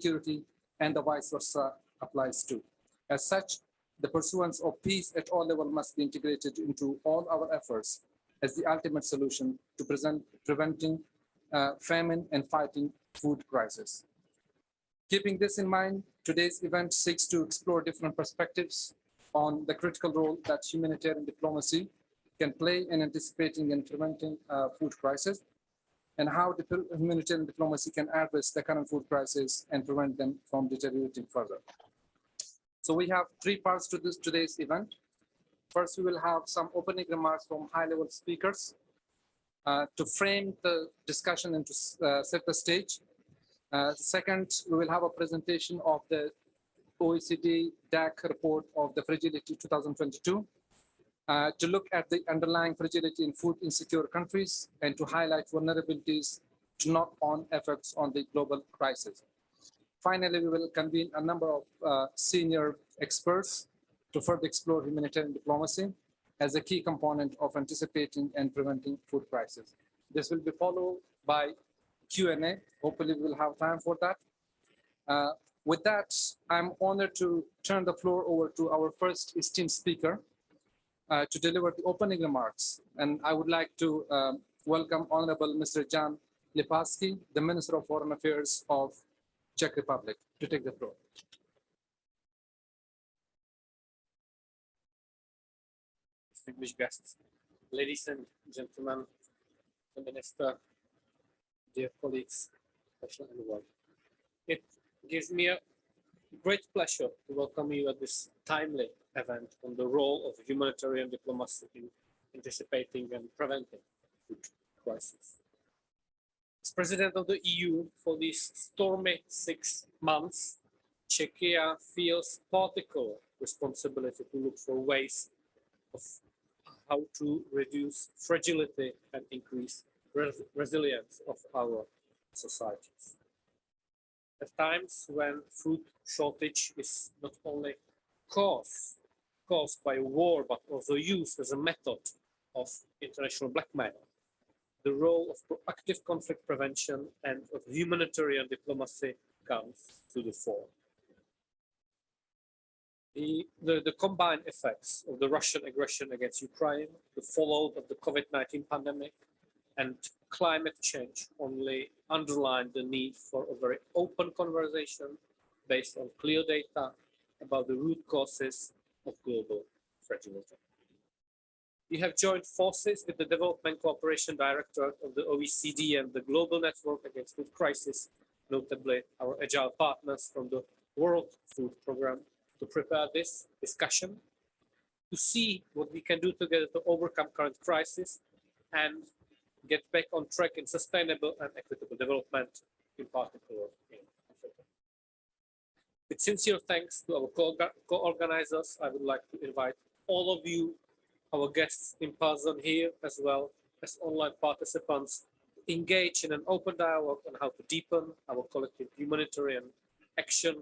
security, and the vice versa applies too. As such, the pursuance of peace at all levels must be integrated into all our efforts as the ultimate solution to preventing famine and fighting food crisis. Keeping this in mind, today's event seeks to explore different perspectives on the critical role that humanitarian diplomacy can play in anticipating and preventing food crisis, and how humanitarian diplomacy can address the current food crisis and prevent them from deteriorating further. So we have three parts to today's event. First, we will have some opening remarks from high-level speakers to frame the discussion and to set the stage. Second, we will have a presentation of the OECD DAC report of the Fragility 2022 to look at the underlying fragility in food insecure countries and to highlight vulnerabilities to knock-on effects on the global crisis. Finally, we will convene a number of senior experts to further explore humanitarian diplomacy as a key component of anticipating and preventing food crisis. This will be followed by Q&A. Hopefully, we will have time for that. With that, I'm honored to turn the floor over to our first esteemed speaker to deliver the opening remarks. And I would like to welcome Honorable Mr. Jan Lipavsky, the Minister of Foreign Affairs of Czech Republic, to take the floor. Distinguished guests, ladies and gentlemen, the Minister, dear colleagues, special envoy. It gives me a great pleasure to welcome you at this timely event on the role of humanitarian diplomacy in anticipating and preventing food crisis. As President of the EU for these stormy 6 months, Czechia feels particular responsibility to look for ways of how to reduce fragility and increase resilience of our societies. At times when food shortage is not only caused by war, but also used as a method of international blackmail, the role of proactive conflict prevention and of humanitarian diplomacy comes to the fore. The combined effects of the Russian aggression against Ukraine, the fallout of the COVID-19 pandemic, and climate change only underline the need for a very open conversation based on clear data about the root causes of global fragility. We have joined forces with the Development Cooperation Directorate of the OECD and the Global Network Against Food Crisis, notably our agile partners from the World Food Programme, to prepare this discussion, to see what we can do together to overcome current crisis and get back on track in sustainable and equitable development, in particular in Africa. With sincere thanks to our co-organizers, I would like to invite all of you, our guests in person here, as well as online participants, to engage in an open dialogue on how to deepen our collective humanitarian action,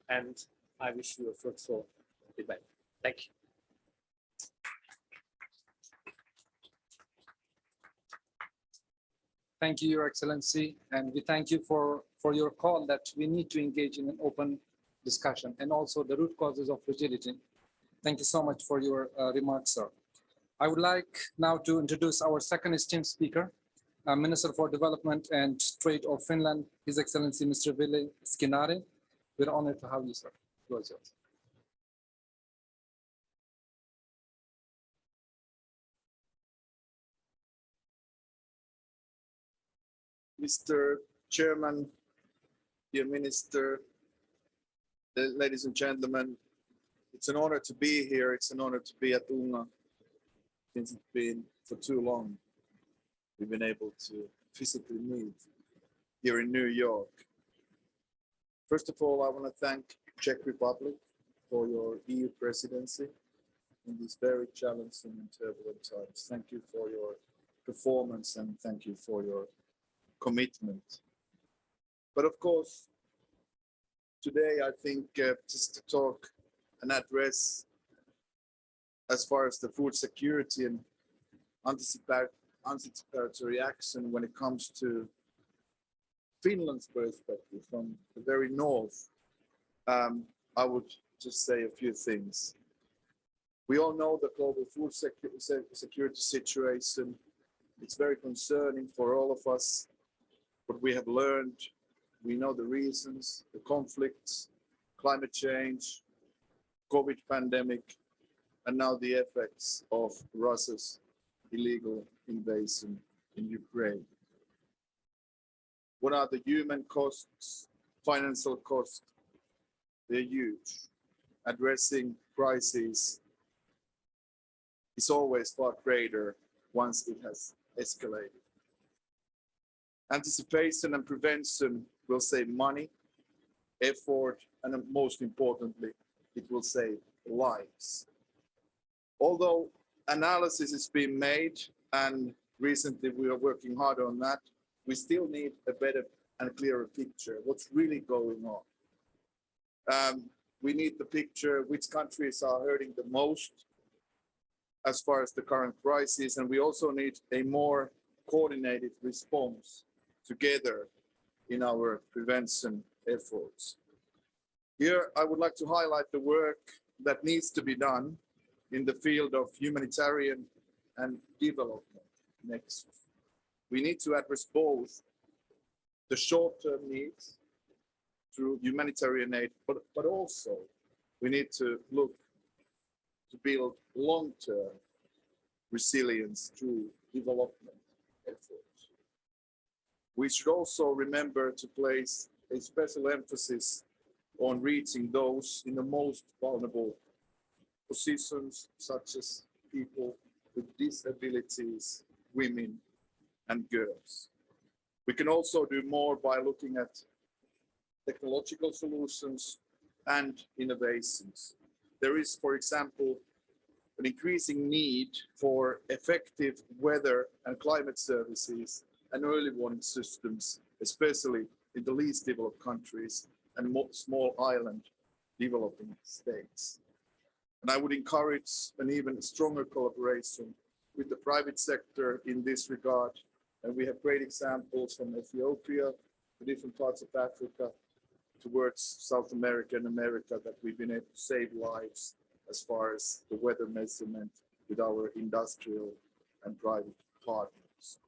and I wish you a fruitful debate. Thank you. Thank you, Your Excellency, and we thank you for your call that we need to engage in an open discussion and also the root causes of fragility. Thank you so much for your remarks, sir. I would like now to introduce our second esteemed speaker, Minister for Development and Trade of Finland, His Excellency Mr. Ville Skinnari. We're honored to have you, sir. The floor is yours. Mr. Chairman, dear Minister, ladies and gentlemen, it's an honor to be here. It's an honor to be at UNGA, since it's been for too long. We've been able to physically meet here in New York. First of all, I want to thank Czech Republic for your EU presidency in these very challenging and turbulent times. Thank you for your performance and thank you for your commitment. But of course, today I think just to talk and address as far as the food security and anticipatory action when it comes to Finland's perspective, from the very north, I would just say a few things. We all know the global food security situation. It's very concerning for all of us. What we have learned, we know the reasons, the conflicts, climate change, COVID pandemic, and now the effects of Russia's illegal invasion in Ukraine. What are the human costs, financial costs? They're huge. Addressing crises is always far greater once it has escalated. Anticipation and prevention will save money, effort, and most importantly, it will save lives. Although analysis is being made, and recently we are working hard on that, we still need a better and clearer picture what's really going on. We need the picture which countries are hurting the most as far as the current crisis, and we also need a more coordinated response together in our prevention efforts. Here, I would like to highlight the work that needs to be done in the field of humanitarian and development nexus. We need to address both the short-term needs through humanitarian aid, but also we need to look to build long-term resilience through development efforts. We should also remember to place a special emphasis on reaching those in the most vulnerable positions, such as people with disabilities, women, and girls. We can also do more by looking at technological solutions and innovations. There is, for example, an increasing need for effective weather and climate services and early warning systems, especially in the least developed countries and small island developing states. And I would encourage an even stronger collaboration with the private sector in this regard. And we have great examples from Ethiopia, the different parts of Africa, towards South America and America, that we've been able to save lives as far as the weather measurement with our industrial and private partners.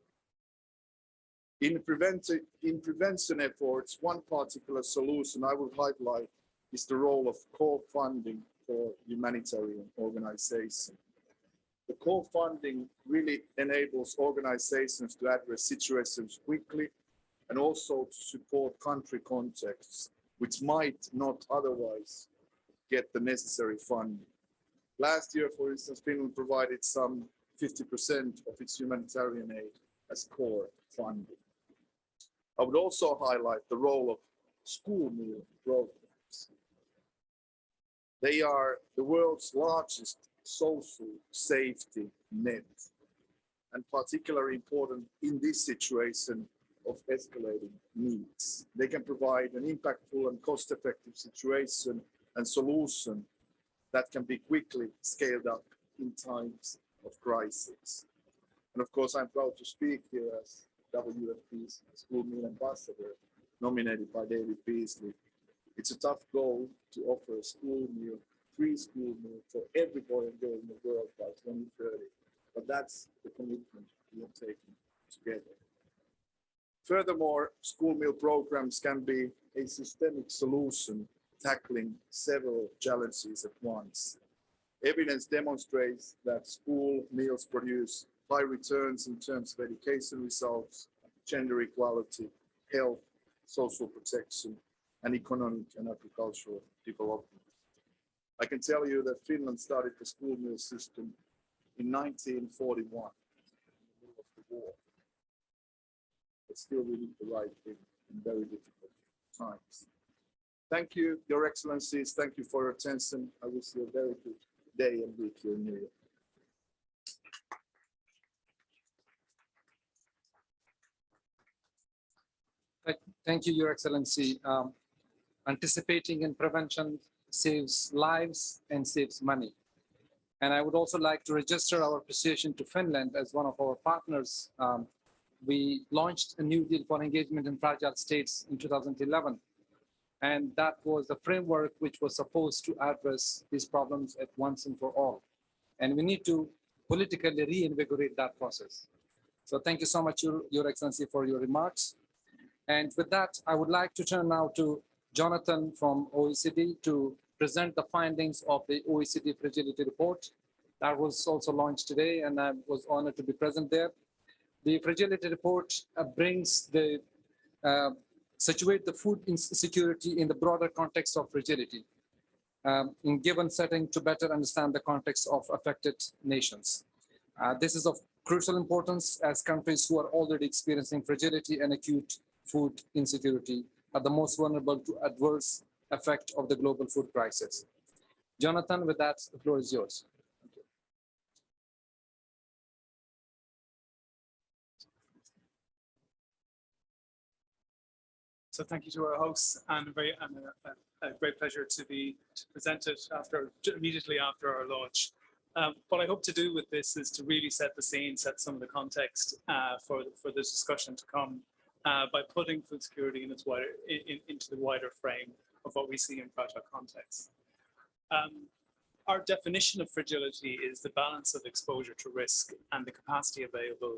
In prevention efforts, one particular solution I would highlight is the role of co-funding for humanitarian organizations. The co-funding really enables organizations to address situations quickly and also to support country contexts which might not otherwise get the necessary funding. Last year, for instance, Finland provided some 50% of its humanitarian aid as core funding. I would also highlight the role of school meal programs. They are the world's largest social safety net, and particularly important in this situation of escalating needs. They can provide an impactful and cost-effective situation and solution that can be quickly scaled up in times of crisis. And of course, I'm proud to speak here as WFP's School Meal Ambassador, nominated by David Beasley. It's a tough goal to offer a school meal, free school meal for every boy and girl in the world by 2030. But that's the commitment we have taken together. Furthermore, school meal programs can be a systemic solution tackling several challenges at once. Evidence demonstrates that school meals produce high returns in terms of education results, gender equality, health, social protection, and economic and agricultural development. I can tell you that Finland started the school meal system in 1941, in the middle of the war. But still we need the right thing in very difficult times. Thank you, Your Excellencies. Thank you for your attention. I wish you a very good day and week here in New York. Thank you, Your Excellency. Anticipating and prevention saves lives and saves money. And I would also like to register our appreciation to Finland as one of our partners we launched a new deal for engagement in fragile states in 2011. And that was the framework which was supposed to address these problems at once and for all. And we need to politically reinvigorate that process. So thank you so much, Your Excellency, for your remarks. And with that, I would like to turn now to Jonathan from OECD to present the findings of the OECD Fragility Report. That was also launched today, and I was honored to be present there. The Fragility Report situate the food insecurity in the broader context of fragility in given setting to better understand the context of affected nations. This is of crucial importance as countries who are already experiencing fragility and acute food insecurity are the most vulnerable to adverse effect of the global food crisis. Jonathan, with that, the floor is yours. So thank you to our hosts, and a great pleasure to present it immediately after our launch. What I hope to do with this is to really set the scene, set some of the context for this discussion to come by putting food security in into the wider frame of what we see in fragile contexts. Our definition of fragility is the balance of exposure to risk and the capacity available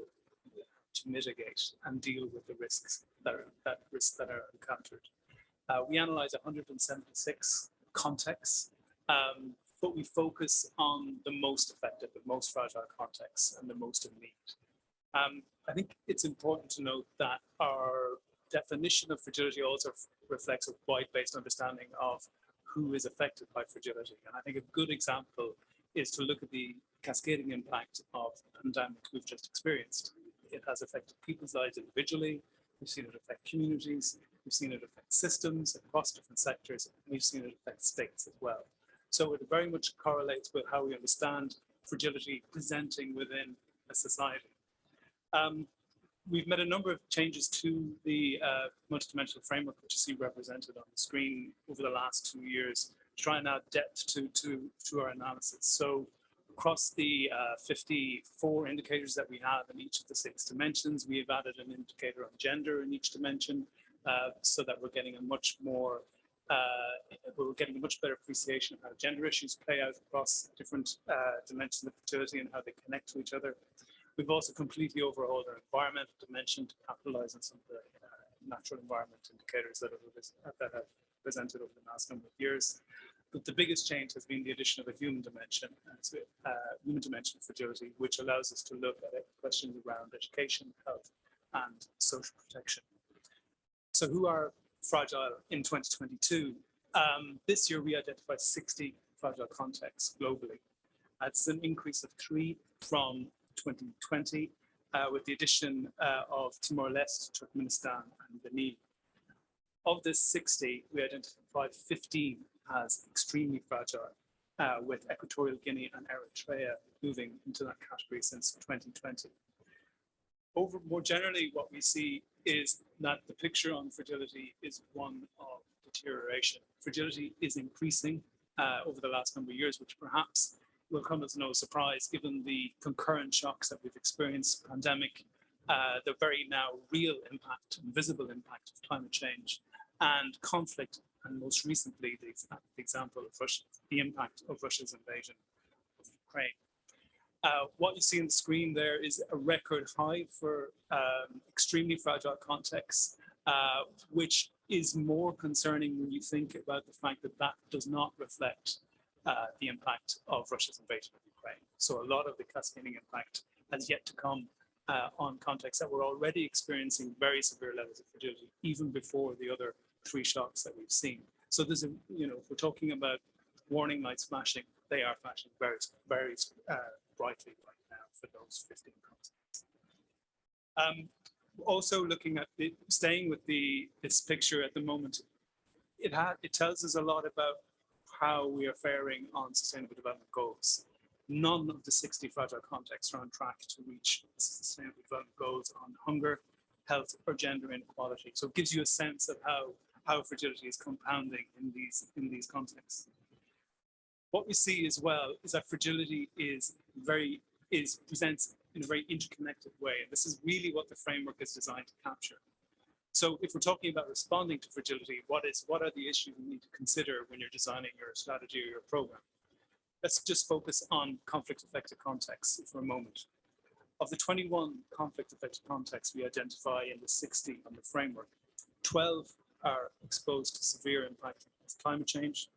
to mitigate and deal with the risks that are encountered. We analyze 176 contexts, but we focus on the most affected, the most fragile contexts, and the most in need. I think it's important to note that our definition of fragility also reflects a wide-based understanding of who is affected by fragility. And I think a good example is to look at the cascading impact of the pandemic we've just experienced. It has affected people's lives individually. We've seen it affect communities. We've seen it affect systems across different sectors. And we've seen it affect states as well. So it very much correlates with how we understand fragility presenting within a society. We've made a number of changes to the multidimensional framework, which you see represented on the screen over the last 2 years, to try and add depth to our analysis. So across the 54 indicators that we have in each of the 6 dimensions, we have added an indicator on gender in each dimension, so that we're getting a much better appreciation of how gender issues play out across different dimensions of fertility and how they connect to each other. We've also completely overhauled our environmental dimension to capitalize on some of the natural environment indicators that have presented over the last number of years. But the biggest change has been the addition of a human dimension of fragility, which allows us to look at questions around education, health, and social protection. So who are fragile in 2022? This year, we identified 60 fragile contexts globally. That's an increase of 3 from 2020, with the addition of Timor-Leste, Turkmenistan, and Benin. Of this 60, we identified 15 as extremely fragile, with Equatorial Guinea and Eritrea moving into that category since 2020. More generally, what we see is that the picture on fragility is one of deterioration. Fragility is increasing over the last number of years, which perhaps will come as no surprise given the concurrent shocks that we've experienced, pandemic, the very now real impact and visible impact of climate change and conflict, and most recently the example of Russia, the impact of Russia's invasion of Ukraine. What you see on the screen there is a record high for extremely fragile contexts, which is more concerning when you think about the fact that that does not reflect the impact of Russia's invasion of Ukraine. So a lot of the cascading impact has yet to come on contexts that were already experiencing very severe levels of fragility, even before the other 3 shocks that we've seen. So there's if we're talking about warning lights flashing, they are flashing very, very brightly right now for those 15 contexts. Also looking at staying with this picture at the moment, it tells us a lot about how we are faring on Sustainable Development Goals. None of the 60 fragile contexts are on track to reach Sustainable Development Goals on hunger, health, or gender inequality. So it gives you a sense of how fragility is compounding in these contexts. What we see as well is that fragility is very presents in a very interconnected way. And this is really what the framework is designed to capture. So if we're talking about responding to fragility, what are the issues you need to consider when you're designing your strategy or your program? Let's just focus on conflict-affected contexts for a moment. Of the 21 conflict-affected contexts we identify in the 60 on the framework, 12 are exposed to severe impact of climate change,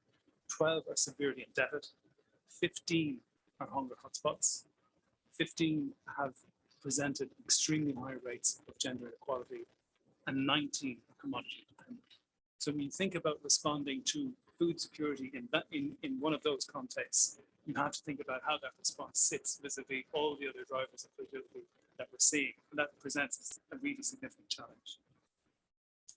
12 are severely indebted, 15 are hunger hotspots, 15 have presented extremely high rates of gender inequality, and 19 are commodity dependent. So when you think about responding to food security in one of those contexts, you have to think about how that response sits vis-a-vis all the other drivers of fragility that we're seeing. And that presents a really significant challenge.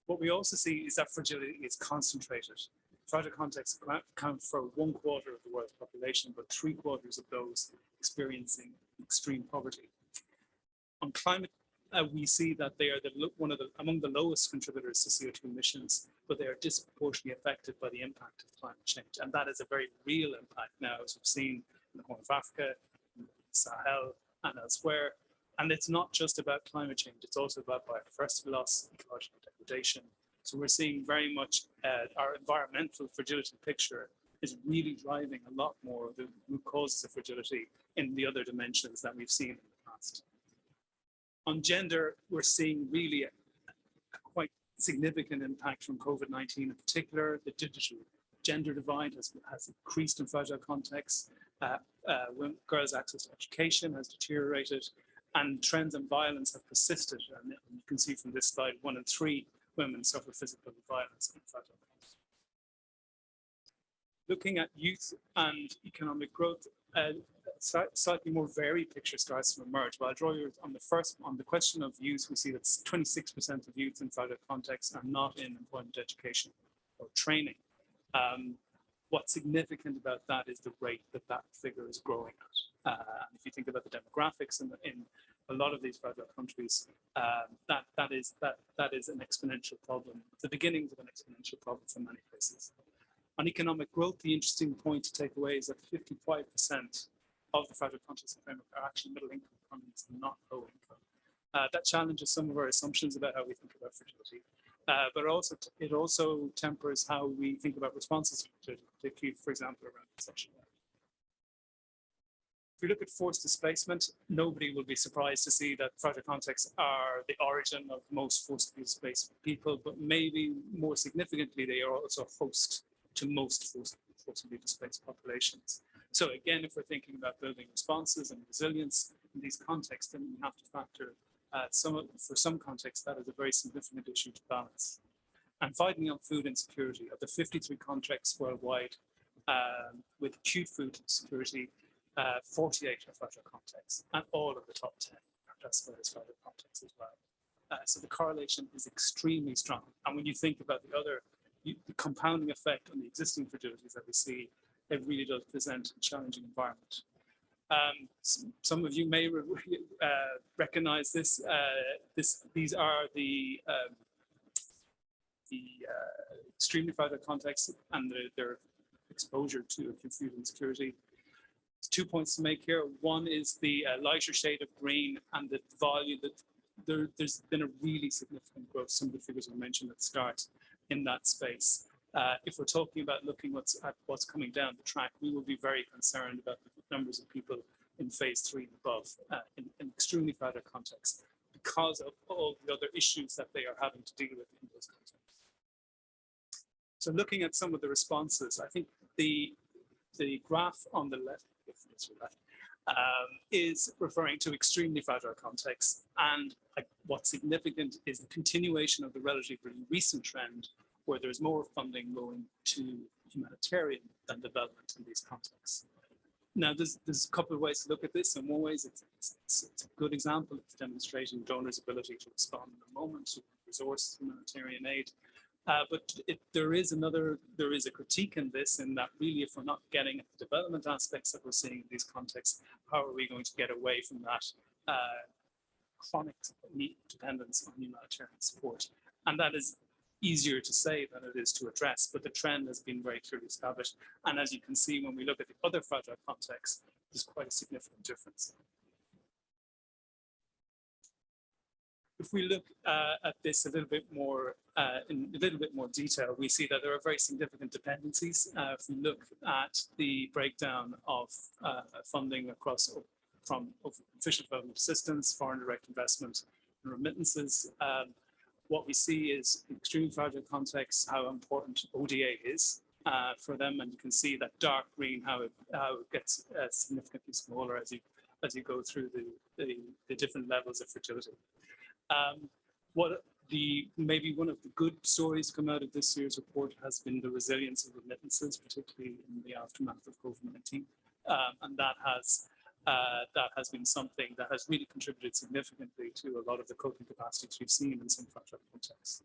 What we also see is that fragility is concentrated. Fragile contexts account for 1/4 of the world's population, but 3/4 of those experiencing extreme poverty. On climate, we see that they are among the lowest contributors to CO2 emissions, but they are disproportionately affected by the impact of climate change. And that is a very real impact now, as we've seen in the Horn of Africa, in Sahel, and elsewhere. And it's not just about climate change, it's also about biodiversity loss, ecological degradation. So we're seeing very much our environmental fragility picture is really driving a lot more of the root causes of fragility in the other dimensions that we've seen in the past. On gender, we're seeing really a quite significant impact from COVID-19 in particular. The digital gender divide has increased in fragile contexts. Girls' access to education has deteriorated, and trends in violence have persisted. And you can see from this slide, 1 in 3 women suffer physical violence in fragile contexts. Looking at youth and economic growth, slightly more varied picture starts to emerge. But I'll draw you on the question of youth. We see that 26% of youth in fragile contexts are not in employment, education, or training. What's significant about that is the rate that figure is growing at. If you think about the demographics in a lot of these fragile countries, that is an exponential problem. The beginnings of an exponential problem for many places. On economic growth, the interesting point to take away is that 55% of the fragile contexts framework are actually middle-income economies and not low-income. That challenges some of our assumptions about how we think about fragility, but it also tempers how we think about responses to fragility, particularly, for example, around sexual health. If we look at forced displacement, nobody will be surprised to see that fragile contexts are the origin of most forcibly displaced people, but maybe more significantly, they are also a host to most forcibly displaced populations. So again, if we're thinking about building responses and resilience in these contexts, then we have to factor for some contexts, that is a very significant issue to balance. And finally, on food insecurity, of the 53 contexts worldwide with acute food insecurity, 48 are fragile contexts, and all of the top 10 are classified as fragile contexts as well. So the correlation is extremely strong. And when you think about the compounding effect on the existing fragilities that we see, it really does present a challenging environment. Some of you may recognize this. These are the extremely fragile contexts and their exposure to acute food insecurity. There's 2 points to make here. One is the lighter shade of green and the value that there's been a really significant growth. Some of the figures I mentioned at the start in that space. If we're talking about looking at what's coming down the track, we will be very concerned about the numbers of people in phase 3 and above in extremely fragile contexts because of all the other issues that they are having to deal with in those contexts. So looking at some of the responses, I think the graph on the left, is referring to extremely fragile contexts. And what's significant is the continuation of the relatively recent trend where there's more funding going to humanitarian than development in these contexts. Now, there's a couple of ways to look at this. In one way, it's a good example of demonstrating donors' ability to respond in the moment to resource humanitarian aid. But there is a critique in this, in that really, if we're not getting at the development aspects that we're seeing in these contexts, how are we going to get away from that chronic dependence on humanitarian support? And that is easier to say than it is to address, but the trend has been very clearly established. And as you can see, when we look at the other fragile contexts, there's quite a significant difference. If we look at this a little bit more in a little bit more detail, we see that there are very significant dependencies. If we look at the breakdown of funding across from official development assistance, foreign direct investment, and remittances, what we see is in extremely fragile contexts how important ODA is for them, and you can see that dark green how it gets significantly smaller as you go through the different levels of fragility. Maybe one of the good stories come out of this year's report has been the resilience of remittances, particularly in the aftermath of COVID-19, and that has been something that has really contributed significantly to a lot of the coping capacities we've seen in some fragile contexts.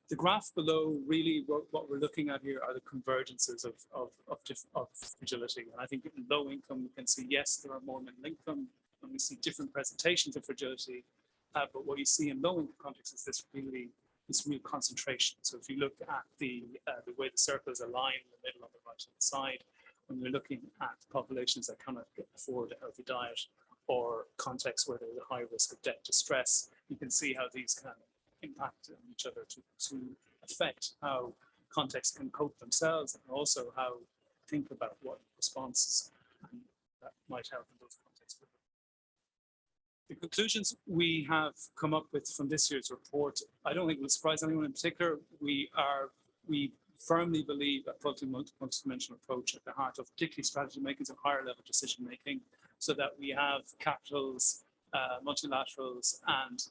The graph below, really what we're looking at here are the convergences of fragility. And I think in low income, we can see, yes, there are more middle income, and we see different presentations of fragility. But what you see in low income contexts is this real concentration. So if you look at the way the circles align in the middle on the right hand side, when you're looking at populations that cannot afford a healthy diet or contexts where there's a high risk of debt distress, you can see how these can impact on each other to affect how contexts can cope themselves, and also how think about what responses that might help in those contexts. The conclusions we have come up with from this year's report, I don't think will surprise anyone in particular. We firmly believe a multidimensional approach at the heart of particularly strategy making and higher level decision making, so that we have capitals, multilaterals, and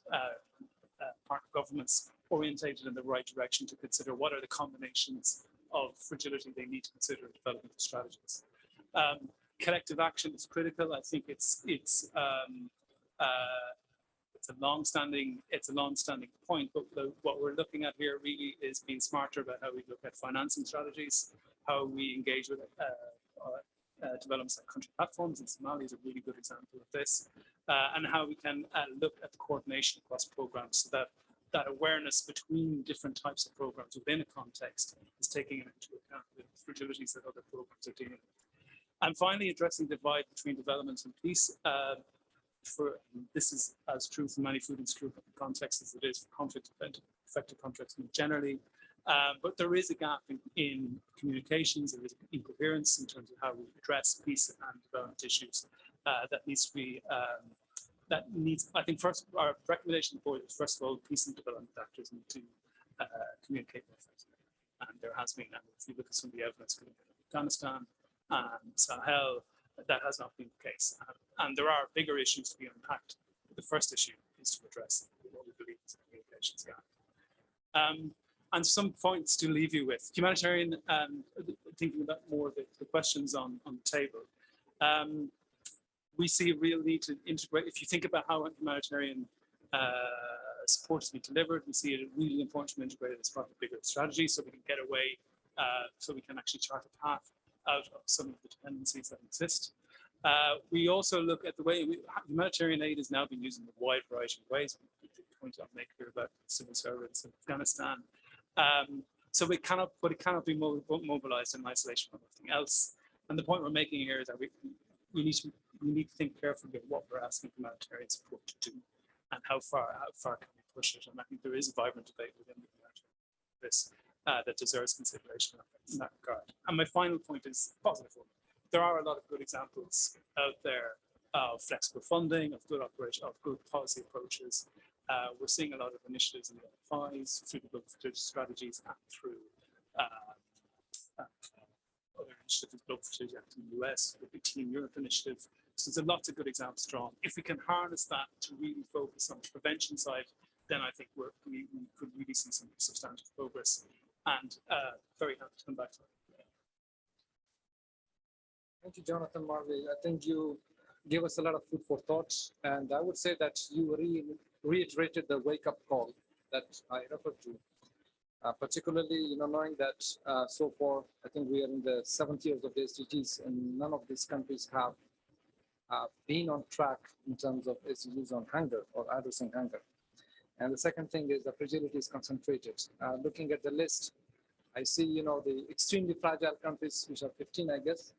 partner governments orientated in the right direction to consider what are the combinations of fragility they need to consider in developing the strategies. Collective action is critical. I think it's a long-standing point, but what we're looking at here really is being smarter about how we look at financing strategies, how we engage with developments like country platforms, and Somalia is a really good example of this, and how we can look at the coordination across programs, so that that awareness between different types of programs within a context is taking into account the fragilities that other programs are dealing with. And finally, addressing the divide between development and peace. This is as true for many food and security contexts as it is for conflict-affected contexts more generally. But there is a gap in communications, there is incoherence in terms of how we address peace and development issues that needs to be, I think first, our recommendation for it is, first of all, peace and development actors need to communicate more effectively. And there has been, and if you look at some of the evidence coming out of Afghanistan and Sahel, that has not been the case. And there are bigger issues to be unpacked. The first issue is to address what we believe is a communications gap. And some points to leave you with. Humanitarian, thinking about more of the questions on the table. We see a real need to integrate. If you think about how humanitarian support is being delivered, we see it really important to integrate it as part of a bigger strategy, so we can get away, so we can actually chart a path out of some of the dependencies that exist. We also look at the way humanitarian aid is now being used in a wide variety of ways. The point I'll make here about civil servants in Afghanistan. So it cannot be mobilized in isolation from everything else. And the point we're making here is that we need to think carefully about what we're asking humanitarian support to do, and how far can we push it. And I think there is a vibrant debate within the humanitarian this that deserves consideration in that regard. And my final point is positive one. There are a lot of good examples out there of flexible funding, of good operation, of good policy approaches. We're seeing a lot of initiatives in the LFIs through the Global Fertility Strategies and through other initiatives, Global Fertility Act in the US, the Big Team Europe initiative. So there's lots of good examples drawn. If we can harness that to really focus on the prevention side, then I think we could really see some substantial progress. And very happy to come back to that. Thank you, Jonathan Marley. I think you gave us a lot of food for thought, and I would say that you reiterated the wake-up call that I referred to, particularly, knowing that so far, I think we are in the 7th years of the SDGs, and none of these countries have been on track in terms of SDGs on hunger or addressing hunger. And the second thing is the fragility is concentrated. Looking at the list, I see, the extremely fragile countries, which are 15, I guess.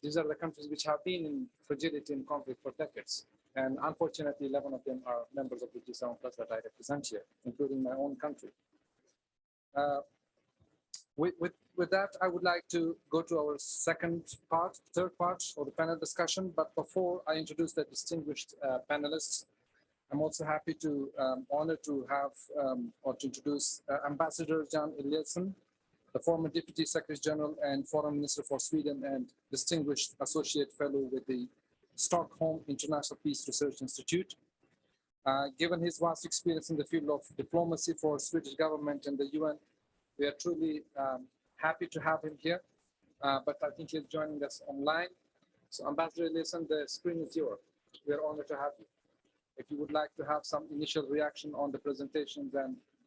These are the countries which have been in fragility and conflict for decades. And unfortunately, 11 of them are members of the G7 Plus that I represent here, including my own country. With that, I would like to go to our third part of the panel discussion. But before I introduce the distinguished panelists, I'm also happy to honored to have or to introduce Ambassador Jan Eliasson, the former Deputy Secretary General and Foreign Minister for Sweden and distinguished Associate Fellow with the Stockholm International Peace Research Institute. Given his vast experience in the field of diplomacy for Swedish government and the UN, we are truly happy to have him here, but I think he's joining us online. So Ambassador Eliasson, the screen is yours. We are honored to have you. If you would like to have some initial reaction on the presentations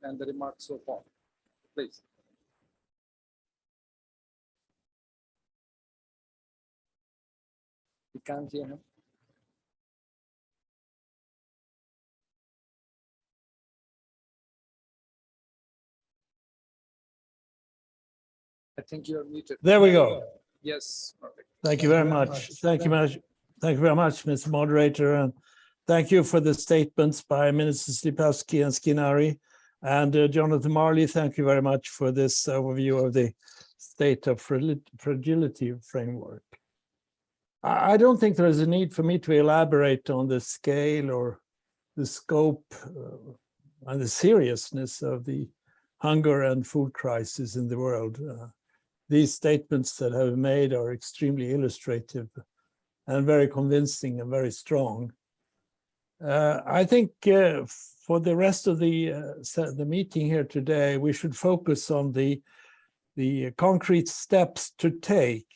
and the remarks so far, please. We can't hear him. I think you're muted. There we go. Yes, perfect. Thank you very much. Thank you much. Thank you very much, Mr. Moderator, and thank you for the statements by Ministers Lipavsky and Skinari. And Jonathan Marley, thank you very much for this overview of the state of fragility framework. I don't think there is a need for me to elaborate on the scale or the scope and the seriousness of the hunger and food crisis in the world. These statements that have been made are extremely illustrative and very convincing and very strong. I think for the rest of the meeting here today, we should focus on the concrete steps to take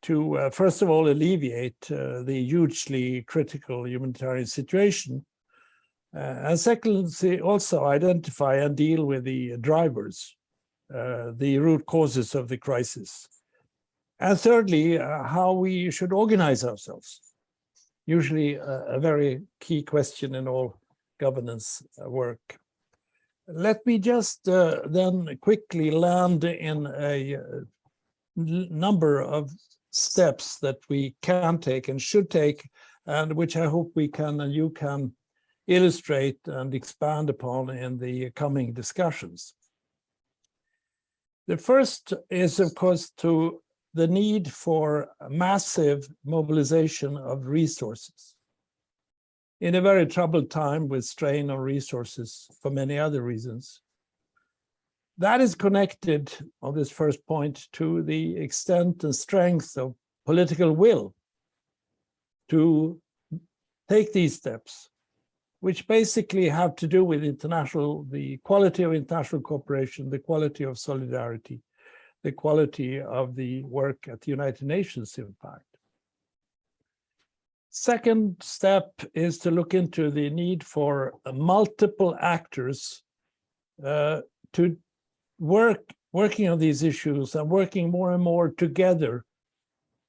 to, first of all, alleviate the hugely critical humanitarian situation. And secondly, also identify and deal with the drivers, the root causes of the crisis. And thirdly, how we should organize ourselves. Usually a very key question in all governance work. Let me just then quickly land in a number of steps that we can take and should take, and which I hope we can and you can illustrate and expand upon in the coming discussions. The first is, of course, to the need for massive mobilization of resources. In a very troubled time with strain on resources for many other reasons. That is connected, on this first point, to the extent and strength of political will to take these steps, which basically have to do with the quality of international cooperation, the quality of solidarity, the quality of the work at the United Nations, in fact. Second step is to look into the need for multiple actors to working on these issues and working more and more together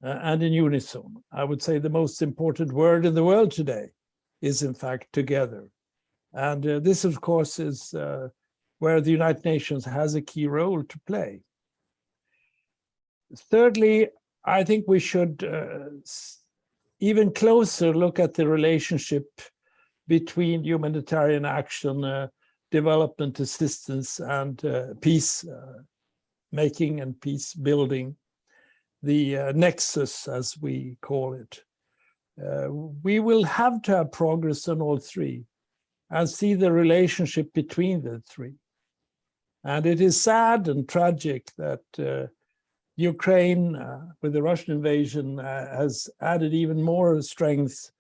and in unison. I would say the most important word in the world today is, in fact, together. And this, of course, is where the United Nations has a key role to play. Thirdly, I think we should even closer look at the relationship between humanitarian action, development assistance, and peace making and peace building, the nexus, as we call it. We will have to have progress on all three and see the relationship between the three. And it is sad and tragic that Ukraine, with the Russian invasion, has added even more strength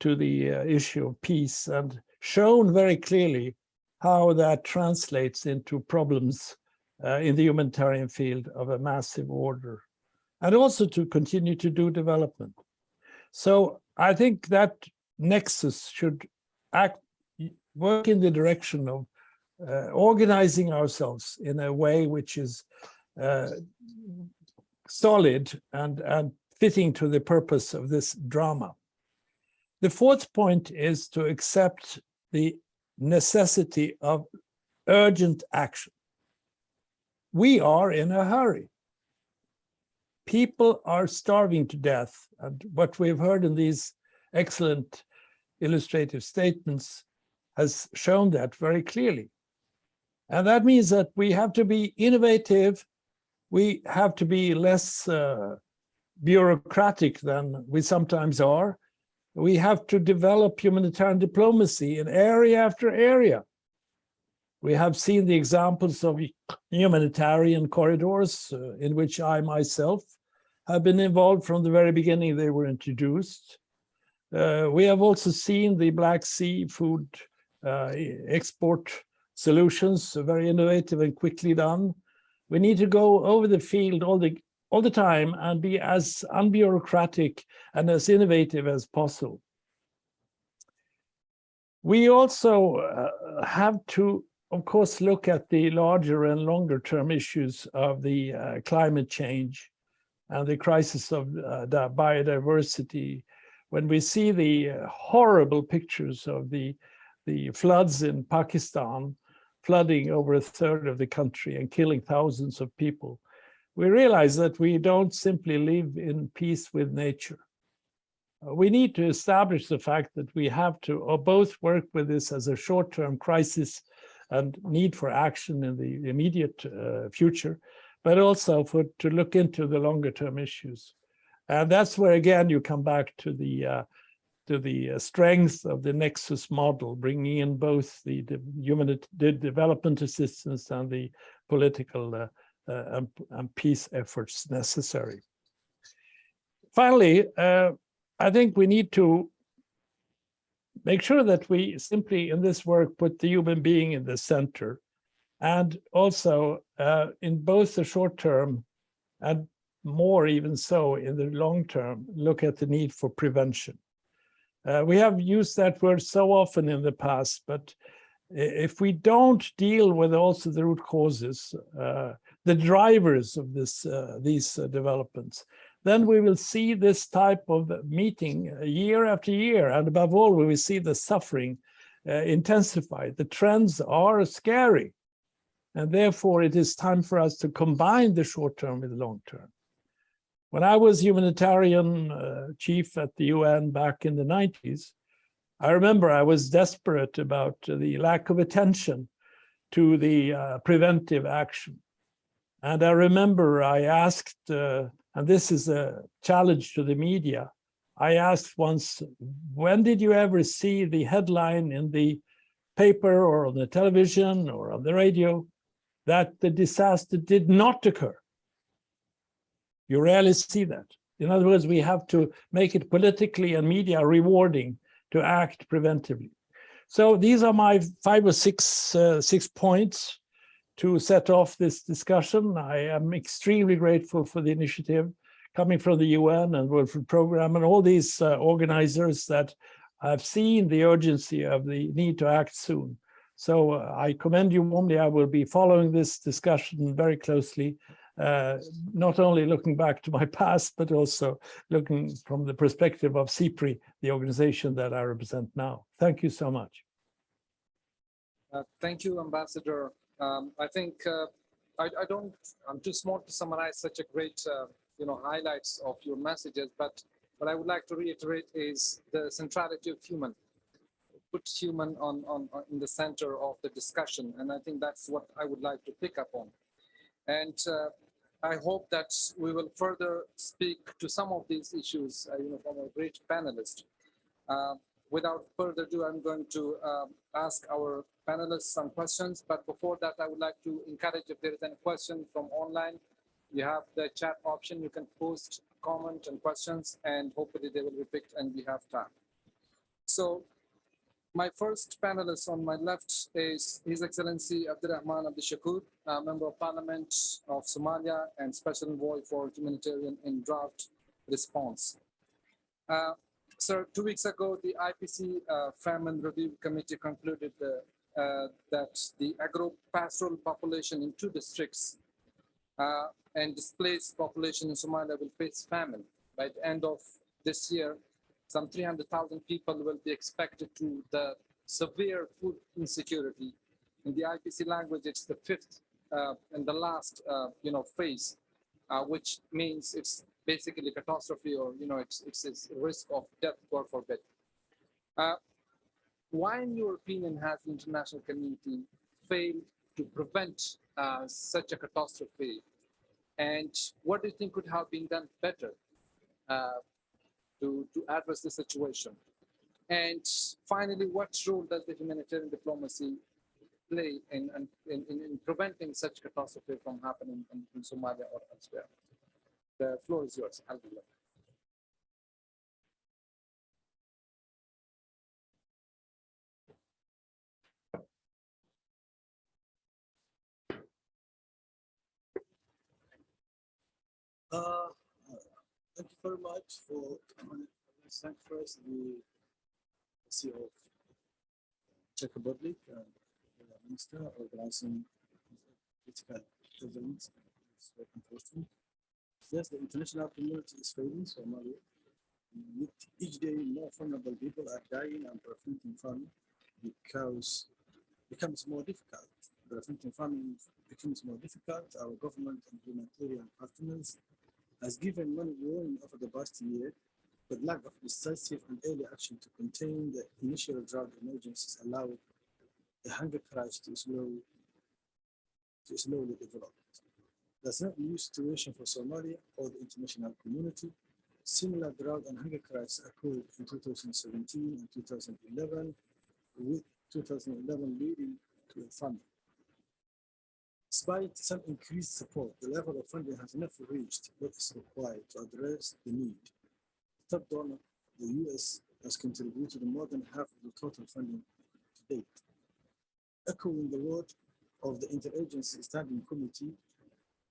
to the issue of peace and shown very clearly how that translates into problems in the humanitarian field of a massive order, and also to continue to do development. So I think that nexus should work in the direction of organizing ourselves in a way which is solid and fitting to the purpose of this drama. The fourth point is to accept the necessity of urgent action. We are in a hurry. People are starving to death. And what we've heard in these excellent illustrative statements has shown that very clearly. And that means that we have to be innovative. We have to be less bureaucratic than we sometimes are. We have to develop humanitarian diplomacy in area after area. We have seen the examples of humanitarian corridors in which I myself have been involved from the very beginning they were introduced. We have also seen the Black Sea food export solutions, very innovative and quickly done. We need to go over the field all the time and be as unbureaucratic and as innovative as possible. We also have to, of course, look at the larger and longer term issues of the climate change and the crisis of biodiversity. When we see the horrible pictures of the floods in Pakistan, flooding over a third of the country and killing thousands of people, we realize that we don't simply live in peace with nature. We need to establish the fact that we have to both work with this as a short-term crisis and need for action in the immediate future, but also to look into the longer-term issues. And that's where, again, you come back to the strength of the Nexus model, bringing in both the development assistance and the political and peace efforts necessary. Finally, I think we need to make sure that we simply in this work put the human being in the center, and also in both the short term and more even so in the long term, look at the need for prevention. We have used that word so often in the past, but if we don't deal with also the root causes, the drivers of these developments, then we will see this type of meeting year after year. And above all, we will see the suffering intensify. The trends are scary. And therefore, it is time for us to combine the short term with the long term. When I was humanitarian chief at the UN back in the 90s, I remember I was desperate about the lack of attention to the preventive action. And I remember I asked, and this is a challenge to the media, I asked once, when did you ever see the headline in the paper or on the television or on the radio that the disaster did not occur? You rarely see that. In other words, we have to make it politically and media rewarding to act preventively. So these are my 5 or 6 points to set off this discussion. I am extremely grateful for the initiative coming from the UN and World Food Programme and all these organizers that have seen the urgency of the need to act soon. So I commend you warmly. I will be following this discussion very closely, not only looking back to my past, but also looking from the perspective of CIPRI, the organization that I represent now. Thank you so much. Thank you, Ambassador. I think I'm too small to summarize such a great, highlights of your messages, but what I would like to reiterate is the centrality of human. Put human in the center of the discussion, and I think that's what I would like to pick up on. And I hope that we will further speak to some of these issues, from a great panelist. Without further ado, I'm going to ask our panelists some questions, but before that, I would like to encourage, if there is any question from online, you have the chat option, you can post comment and questions, and hopefully they will be picked and we have time. So my first panelist on my left is His Excellency Abdurrahman Abdishakur, Member of Parliament of Somalia and Special Envoy for Humanitarian in Drought Response. Sir, 2 weeks ago, the IPC Famine Review Committee concluded that the agro-pastoral population in 2 districts and displaced population in Somalia will face famine. By the end of this year, some 300,000 people will be expected to the severe food insecurity. In the IPC language, it's the 5th and the last, phase, which means it's basically catastrophe, or it's a risk of death, God forbid. Why, in your opinion, has the international community failed to prevent such a catastrophe? And what do you think could have been done better to address the situation? And finally, what role does the humanitarian diplomacy play in preventing such catastrophe from happening in Somalia or elsewhere? The floor is yours. Alhamdulillah. Thank you very much for let's thank first the CEO of Czech Republic and the Minister organizing political events. It's very important. Yes, the international community is failing Somalia. Each day, more vulnerable people are dying and preventing famine because it becomes more difficult. Preventing famine becomes more difficult. Our government and humanitarian partners has given money warning over the past year, but lack of decisive and early action to contain the initial drought emergencies allowed the hunger crisis to slowly develop. That's not a new situation for Somalia or the international community. Similar drought and hunger crisis occurred in 2017 and 2011, with 2011 leading to a famine. Despite some increased support, the level of funding has not reached what is required to address the need. Top donor, the US, has contributed more than half of the total funding to date. Echoing the word of the Interagency Standing Committee,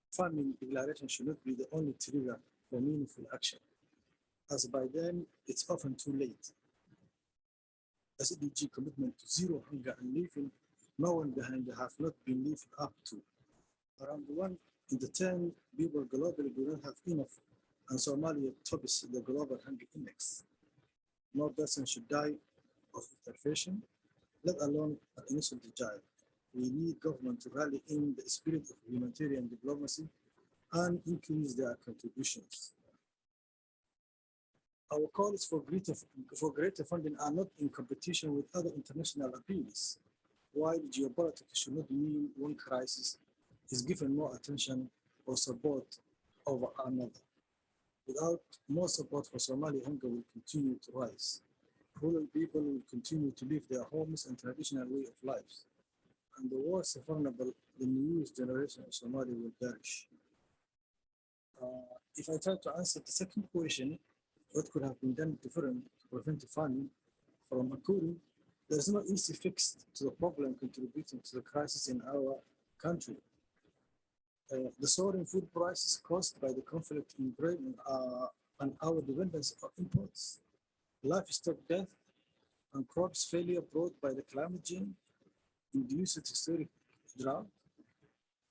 famine declaration should not be the only trigger for meaningful action, as by then it's often too late. SDG commitment to zero hunger and leaving no one behind have not been lived up to. Around 1 in 10 people globally do not have enough, and Somalia tops the global hunger index. No person should die of starvation, let alone an innocent child. We need government to rally in the spirit of humanitarian diplomacy and increase their contributions. Our calls for greater funding are not in competition with other international appeals. While geopolitics should not mean one crisis is given more attention or support over another. Without more support for Somali, hunger will continue to rise. Rural people will continue to leave their homes and traditional way of life. And the worst vulnerable, the newest generation of Somali will perish. If I try to answer the second question, what could have been done different to prevent famine from occurring? There's no easy fix to the problem contributing to the crisis in our country. The soaring food prices caused by the conflict in Ukraine and our dependence on imports, livestock death, and crops failure brought by the climate change, induced historic drought,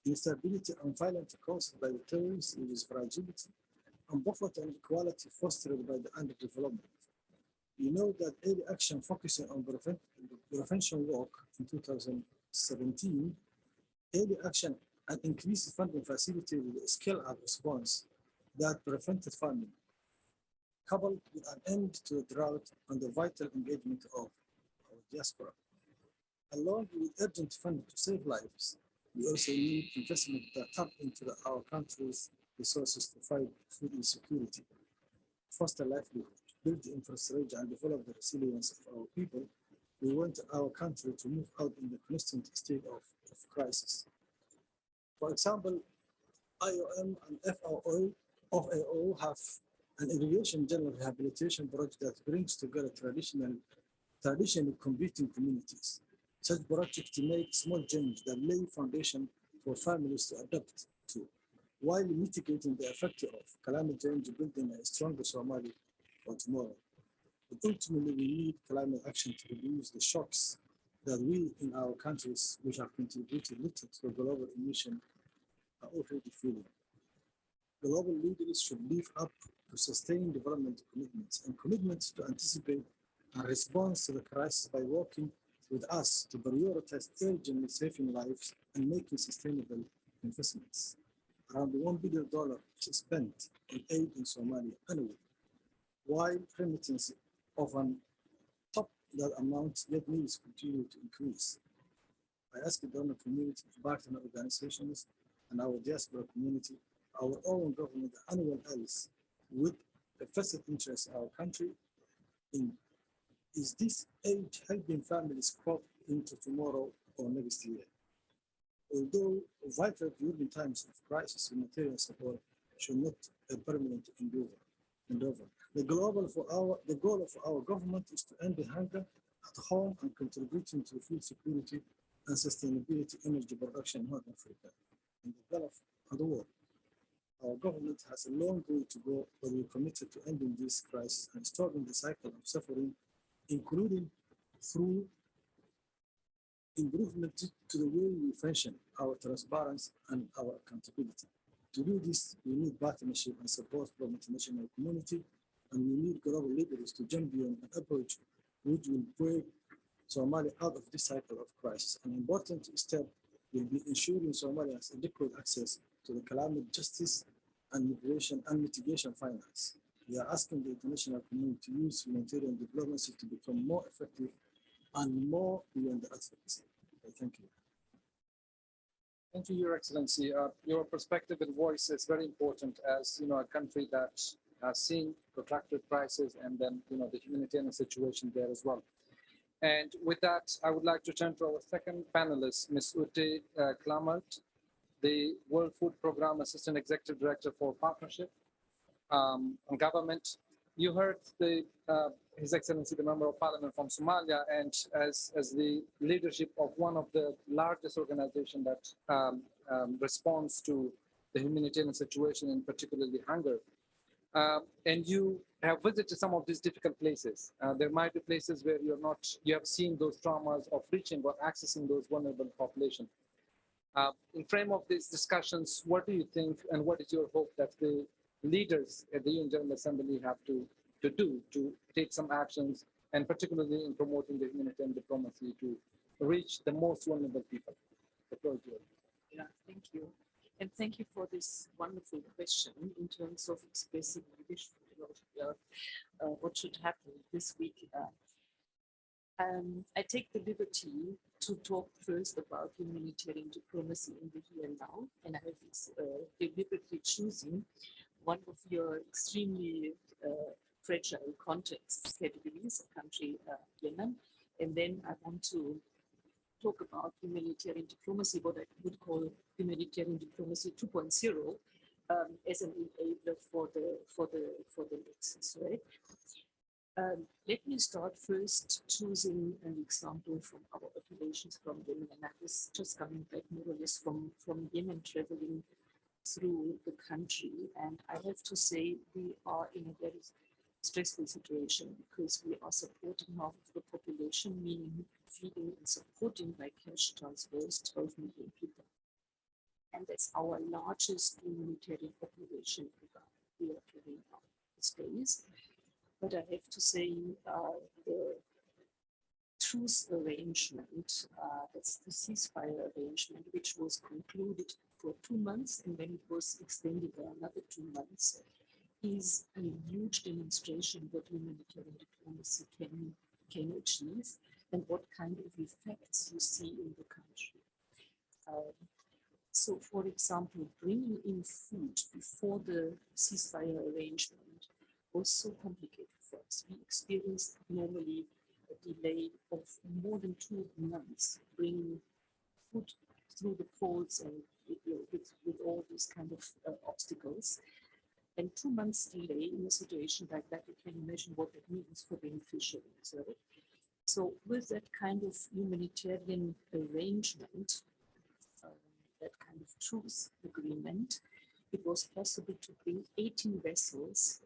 instability and violence caused by the terrorists with its fragility, and poverty and inequality fostered by the underdevelopment. We know that early action focusing on prevention work in 2017, early action and increased funding facilitated a scale-up response that prevented famine, coupled with an end to the drought and the vital engagement of our diaspora. Along with urgent funding to save lives, we also need investment that tap into our country's resources to fight food insecurity, foster livelihood, build the infrastructure, and develop the resilience of our people. We want our country to move out in the constant state of crisis. For example, IOM and FAO have an irrigation general rehabilitation project that brings together traditionally competing communities. Such projects make small change that lay foundation for families to adapt to, while mitigating the effect of climate change, building a stronger Somali for tomorrow. But ultimately, we need climate action to reduce the shocks that we in our countries, which have contributed little to global emission, are already feeling. Global leaders should live up to sustained development commitments and commitments to anticipate and respond to the crisis by working with us to prioritize urgently saving lives and making sustainable investments. Around $1 billion is spent on aid in Somalia annually, while remittance of an top that amount yet needs continue to increase. I ask the donor community, partner organizations, and our diaspora community, our own government, and anyone else with a vested interest in our country in is this aid helping families crop into tomorrow or next year? Although vital during times of crisis, humanitarian support should not a permanent endeavor. The goal of our government is to end the hunger at home and contributing to food security and sustainability energy production in North Africa and the Gulf and the world. Our government has a long way to go, but we're committed to ending this crisis and stopping the cycle of suffering, including through improvement to the way we function, our transparency and our accountability. To do this, we need partnership and support from the international community, and we need global leaders to champion an approach which will break Somalia out of this cycle of crisis. An important step will be ensuring Somalia has adequate access to the climate justice and migration and mitigation finance. We are asking the international community to use humanitarian diplomacy to become more effective and more beyond the advocacy. Thank you. Thank you, Your Excellency. Your perspective and voice is very important as a country that has seen protracted crisis and then the humanitarian situation there as well. And with that, I would like to turn to our second panelist, Ms. Ute Klamert, the World Food Programme Assistant Executive Director for Partnership and Government. You heard His Excellency, the Member of Parliament from Somalia, and as the leadership of one of the largest organizations that responds to the humanitarian situation, and particularly hunger. And you have visited some of these difficult places. There might be places where you have seen those traumas of reaching or accessing those vulnerable populations. In frame of these discussions, what do you think and what is your hope that the leaders at the UN General Assembly have to do to take some actions, and particularly in promoting the humanitarian diplomacy to reach the most vulnerable people? The floor is yours. Yeah, thank you. And thank you for this wonderful question in terms of expressing the wish for what should happen this week. I take the liberty to talk first about humanitarian diplomacy in the here and now, and I have deliberately choosing one of your extremely fragile context categories, a country, Yemen, and then I want to talk about humanitarian diplomacy, what I would call humanitarian diplomacy 2.0, as an enabler for the nexus, right? Let me start first choosing an example from our operations from Yemen, and I was just coming back more or less from Yemen, traveling through the country, and I have to say we are in a very stressful situation because we are supporting half of the population, meaning feeding and supporting by cash transfers 12 million people. And that's our largest humanitarian operation we are carrying out these days. But I have to say the truce arrangement, that's the ceasefire arrangement, which was concluded for 2 months and then it was extended by another 2 months, is a huge demonstration what humanitarian diplomacy can achieve and what kind of effects you see in the country. So, for example, bringing in food before the ceasefire arrangement was so complicated for us. We experienced normally a delay of more than 2 months bringing food through the ports and with all these kind of obstacles. And 2 months delay in a situation like that, you can imagine what that means for beneficiaries, right? So with that kind of humanitarian arrangement, that kind of truce agreement, it was possible to bring 18 vessels,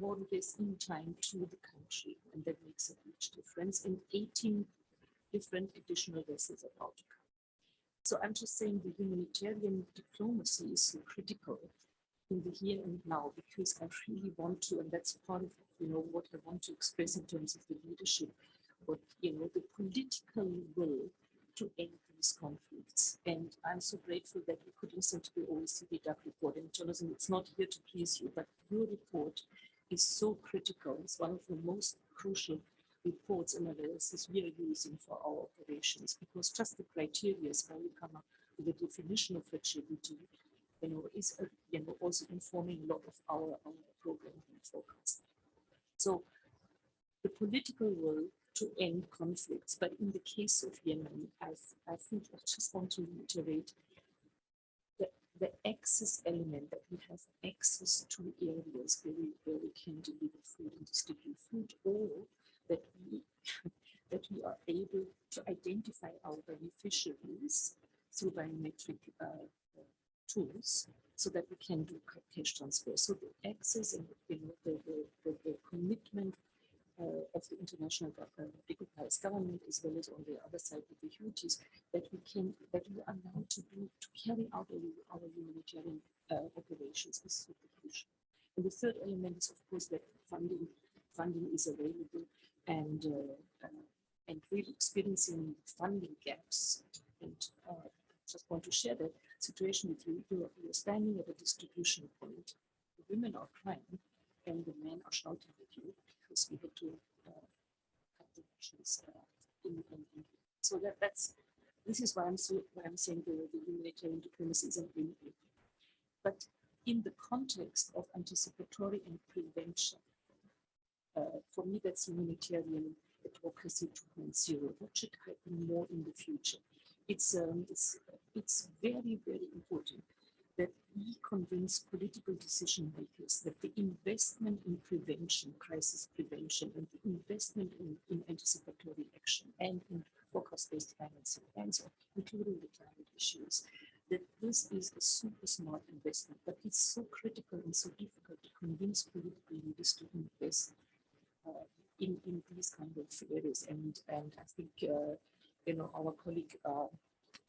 more or less in time to the country, and that makes a huge difference. And 18 different additional vessels are about to come. So I'm just saying the humanitarian diplomacy is so critical in the here and now, because I really want to, and that's part of what I want to express in terms of the leadership, but the political will to end these conflicts. And I'm so grateful that we could listen to the OECD DAC report. And Jonathan, it's not here to please you, but your report is so critical. It's one of the most crucial reports and analysis we are using for our operations, because just the criteria is how we come up with the definition of fragility, is also informing a lot of our program and forecast. So the political will to end conflicts, but in the case of Yemen, I think I just want to reiterate the access element, that we have access to areas where we can deliver food and distribute food, or that we are able to identify our beneficiaries through biometric tools, so that we can do cash transfer. So the access and the commitment of the international recognized government, as well as on the other side with the Houthis, that we are allowed to carry out our humanitarian operations is super crucial. And the third element is, of course, that funding is available, and really experiencing funding gaps. And just want to share that situation with you. You are standing at a distribution point. The women are crying, and the men are shouting at you, because we had to cut the rations so this is why I'm saying the humanitarian diplomacy is unlimited. But in the context of anticipatory and prevention, for me that's humanitarian advocacy 2.0. What should happen more in the future? It's very, very important that we convince political decision makers that the investment in prevention, crisis prevention, and the investment in anticipatory action and in forecast-based financing, and so including the climate issues, that this is a super smart investment, but it's so critical and so difficult to convince political leaders to invest in these kind of areas. And I think our colleague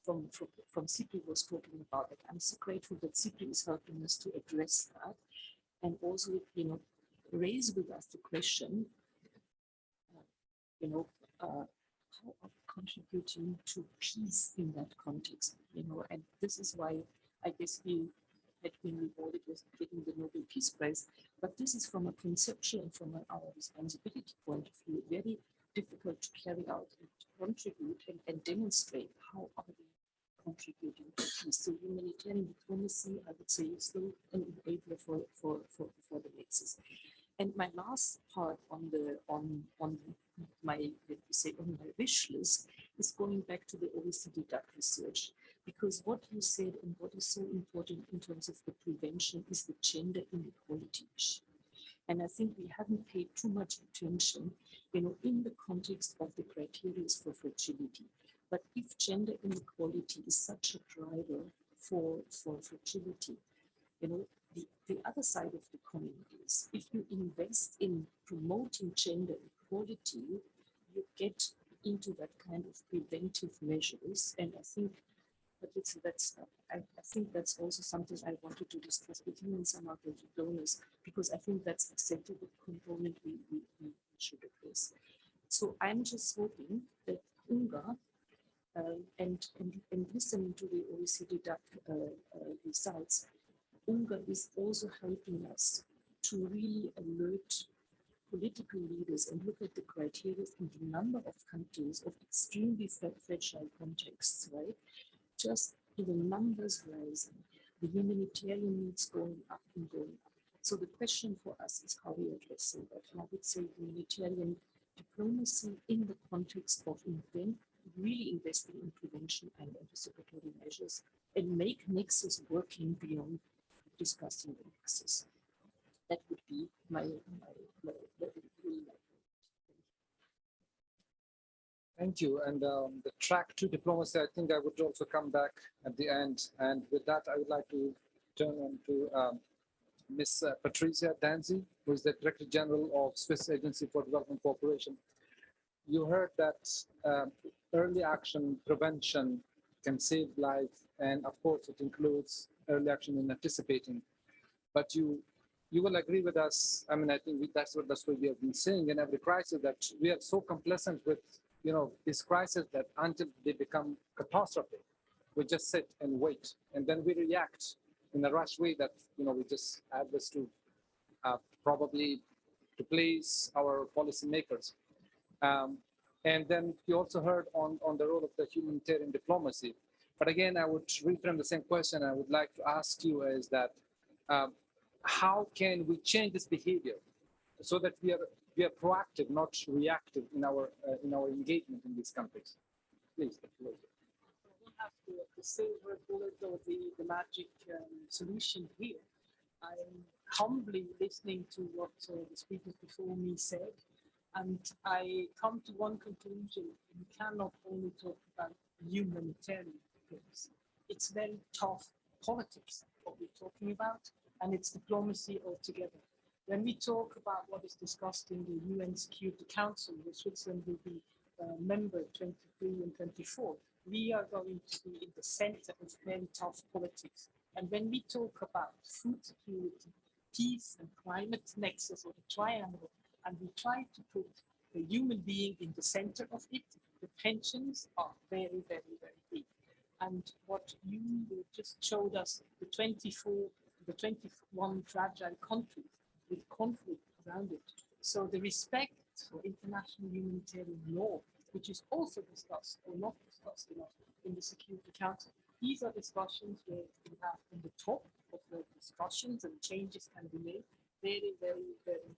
from CIPRI was talking about it. I'm so grateful that CIPRI is helping us to address that, and also, raise with us the question, how are we contributing to peace in that context, and this is why I guess we had been rewarded with getting the Nobel Peace Prize, but this is from a conceptual and from our responsibility point of view, very difficult to carry out and to contribute and demonstrate how are we contributing to peace. So humanitarian diplomacy, I would say, is still an enabler for the nexus. And my last part on my wish list is going back to the OECD DAC research, because what you said and what is so important in terms of the prevention is the gender inequality issue. And I think we haven't paid too much attention, in the context of the criteria for fragility. But if gender inequality is such a driver for fragility, the other side of the coin is, if you invest in promoting gender equality, you get into that kind of preventive measures. And I think I think that's also something I wanted to discuss with you and some other donors, because I think that's exactly the component we should address. So I'm just hoping that UNGA, and listening to the OECD DAC results, UNGA is also helping us to really alert political leaders and look at the criteria and the number of countries of extremely fragile contexts, right? Just the numbers rising, the humanitarian needs going up and going up. So the question for us is how we address that. And I would say humanitarian diplomacy in the context of really investing in prevention and anticipatory measures, and make nexus working beyond discussing the nexus. That would be my Thank you. And the track to diplomacy, I think I would also come back at the end. And with that, I would like to turn on to Ms. Patricia Danzi, who is the Director General of Swiss Agency for Development Cooperation. You heard that early action prevention can save life, and of course it includes early action in anticipating. But you will agree with us. I mean, I think that's what we have been saying in every crisis, that we are so complacent with these crises that until they become catastrophic, we just sit and wait, and then we react in a rush way that we just add this to probably to please our policymakers. And then you also heard on the role of the humanitarian diplomacy. But again, I would reframe the same question. I would like to ask you is that how can we change this behavior so that we are proactive, not reactive in our engagement in these countries? Please. I don't have the silver bullet or the magic solution here. I'm humbly listening to what the speakers before me said, and I come to one conclusion: we cannot only talk about humanitarian things. It's very tough politics what we're talking about, and it's diplomacy altogether. When we talk about what is discussed in the UN Security Council, where Switzerland will be member 23 and 24, we are going to be in the center of very tough politics. And when we talk about food security, peace and climate nexus, or the triangle, and we try to put the human being in the center of it, the tensions are very, very, very big. And what you just showed us, the 21 fragile countries with conflict around it. So the respect for international humanitarian law, which is also discussed or not discussed enough in the Security Council, these are discussions where we have in the top of the discussions and changes can be made. Very, very, very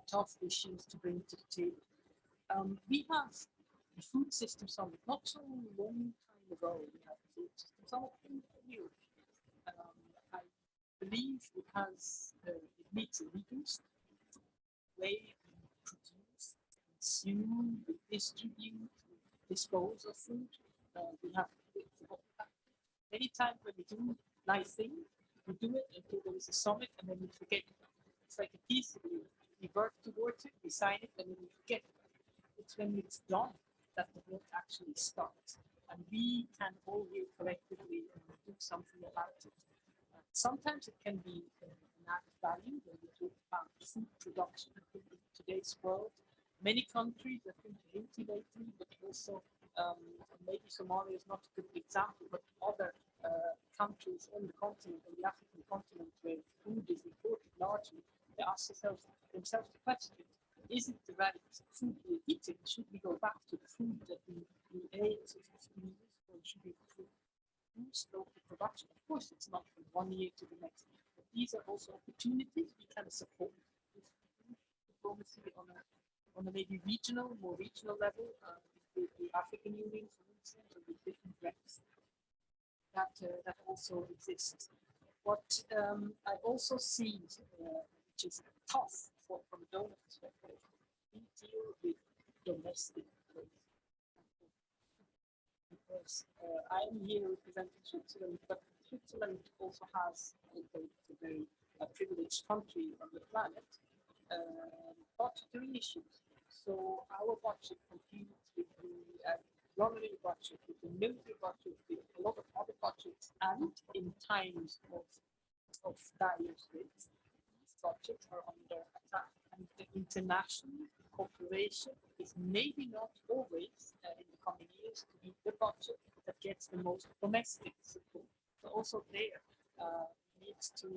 tough issues to bring to the table. We have the food system summit, not so long time ago. We had the food system summit in Europe. I believe it has it needs a reduced way we produce, consume, we distribute, dispose of food. We have many times when we do nice things, we do it until there is a summit and then we forget it. It's like a piece of it. We work towards it, we sign it, and then we forget it. It's when it's done that the work actually starts. And we can all here collectively do something about it. Sometimes it can be an added value when we talk about food production. I think in today's world, many countries, I think Haiti lately, but also maybe Somalia is not a good example, but other countries on the continent, on the African continent, where food is imported largely, they ask themselves the question, is it the right food we're eating? Should we go back to the food that we ate 15 years ago? Should we boost local production? Of course, it's not from one year to the next, but these are also opportunities we can support with diplomacy on a maybe more regional level, with the African Union, for instance, or with different reps that also exists. What I also see, which is tough from a donor perspective, we deal with domestic waste. Because I'm here representing Switzerland, but Switzerland also has a very privileged country on the planet, budgetary issues. So our budget competes with the government budget, with the military budget, with a lot of other budgets, and in times of dire straits, these budgets are under attack. And the international cooperation is maybe not always in the coming years to be the budget that gets the most domestic support. So also there needs to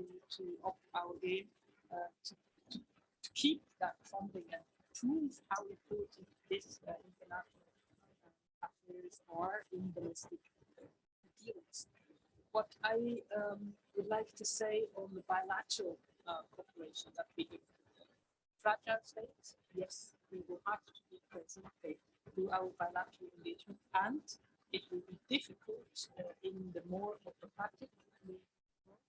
up our game to keep that funding and prove how important this international affairs are in domestic dealings. What I would like to say on the bilateral cooperation that we do. Fragile states, yes, we will have to be present through our bilateral engagement, and it will be difficult in the more autocratic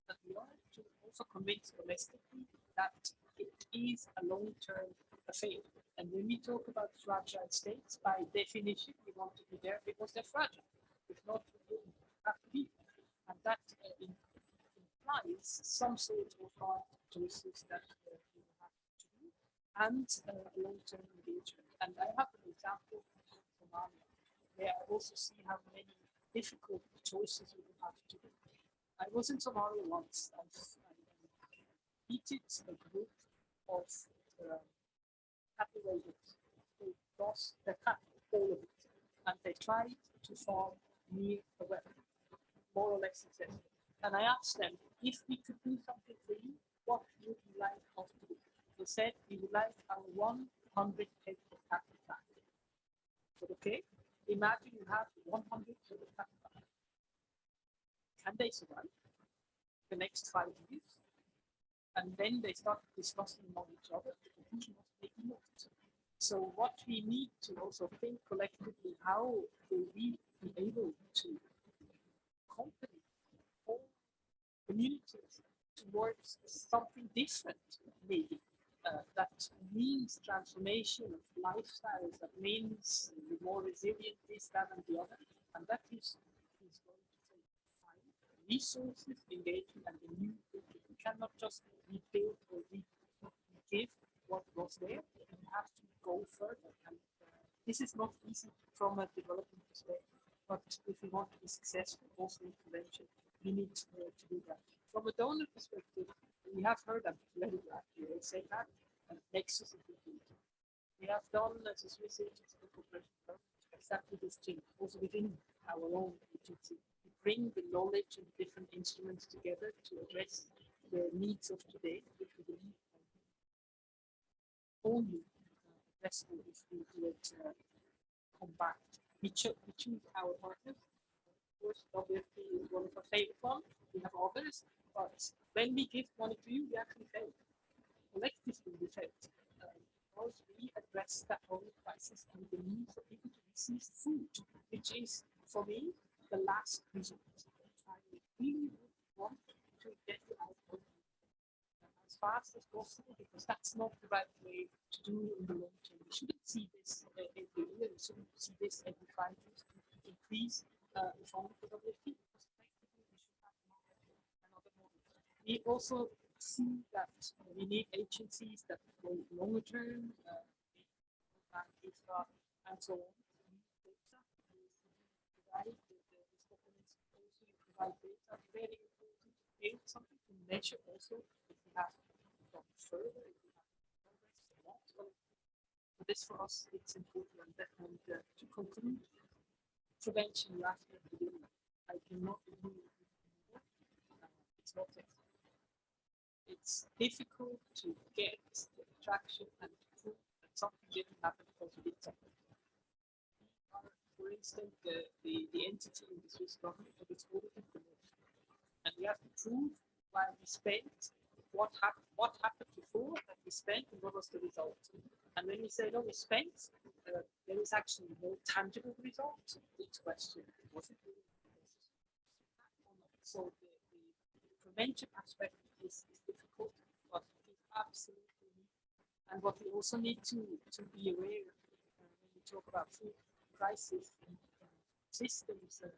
that we are to also convince domestically that it is a long-term affair. And when we talk about fragile states, by definition, we want to be there because they're fragile. If not, we wouldn't have to be there. And that implies some sort of hard choices that we have to do, and long-term engagement. And I have an example from Somalia, where I also see how many difficult choices we will have to do. I was in Somalia once. I meeted a group of captivators who lost their capital, all of it, and they tried to farm near a well, more or less successful. And I asked them, if we could do something for you, what would you like us to do? They said, we would like our 100 hectare capital they survive the next 5 years? And then they start discussing among each other. The conclusion was maybe not. So what we need to also think collectively, how will we be able to accompany all communities towards something different, maybe, that means transformation of lifestyles, that means the more resilient this, that, and the other. And that is going to take time, resources, engagement, and a new thinking. We cannot just rebuild or give what was there. We have to go further. And this is not easy from a development perspective. But if we want to be successful also in prevention, we need to do that. From a donor perspective, we have heard, I'm very glad you all say that, Nexus is important. We have done as a Swiss Agency for Cooperation exactly this thing, also within our own agency. We bring the knowledge and different instruments together to address the needs of today, which we believe only addressable if we do it compact. We choose our partners. Of course, WFP is one of our favorite ones. We have others, but when we give money to you, we actually fail. Collectively, we fail. Because we address that whole crisis and the need for people to receive food, which is, for me, the last resort. I really want to get you out of as fast as possible, because that's not the right way to do in the long term. We shouldn't see this every year, we shouldn't see this every 5 years to increase the funding for WFP, because effectively we should have another model. We also see that we need agencies that go longer term, and so on. Provide data, very important to build something to measure also if we have gone further, if we have progress or not. So this for us, it's important. And to conclude, prevention, you asked me at the beginning, I cannot agree with you more. It's not easy. It's difficult to get the traction and to prove that something didn't happen because we did something. For instance, the entity in the Swiss government that is auditing promotion. And we have to prove why we spent, what happened before that we spent, and what was the result. And when we say, no, we spent, there is actually no tangible result. It's question, was it really? So the prevention aspect is difficult, but it is absolutely needed. And what we also need to be aware when we talk about food crisis and systems and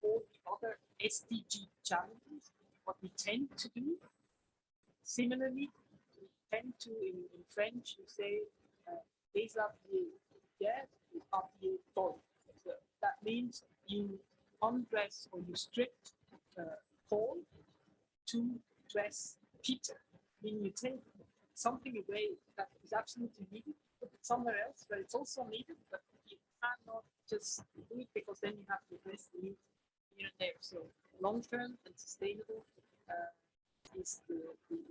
all the other SDG challenges, what we tend to do, similarly, we tend to, in French, you say, déshabiller hier ou habiller Paul. So that means you undress or you strip Paul to dress Peter. Meaning you take something away that is absolutely needed, put it somewhere else where it's also needed, but you cannot just do it because then you have to address the need here and there. So long term and sustainable is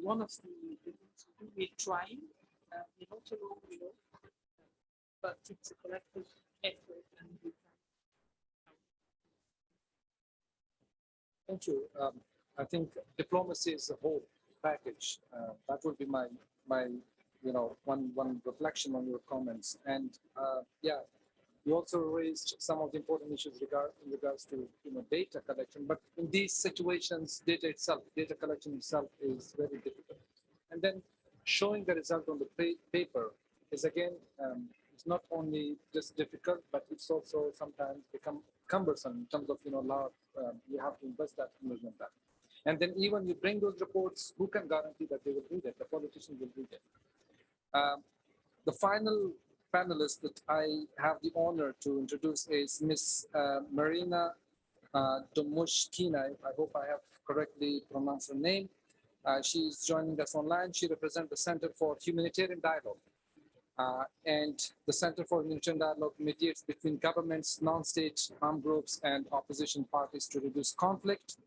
one of the things we're trying. We're not alone, we know, but it's a collective effort and we can. Thank you. I think diplomacy is a whole package. That would be my one reflection on your comments. And yeah, you also raised some of the important issues in regards to data collection. But in these situations, data collection itself is very difficult. And then showing the result on the paper is again, it's not only just difficult, but it's also sometimes become cumbersome in terms of you have to invest that in that. And then even you bring those reports, who can guarantee that they will read it? The politicians will read it. The final panelist that I have the honor to introduce is Ms. Marina Domushkina. I hope I have correctly pronounced her name. She is joining us online. She represents the Center for Humanitarian Dialogue. And the Center for Humanitarian Dialogue mediates between governments, non-state armed groups, and opposition parties to reduce conflict,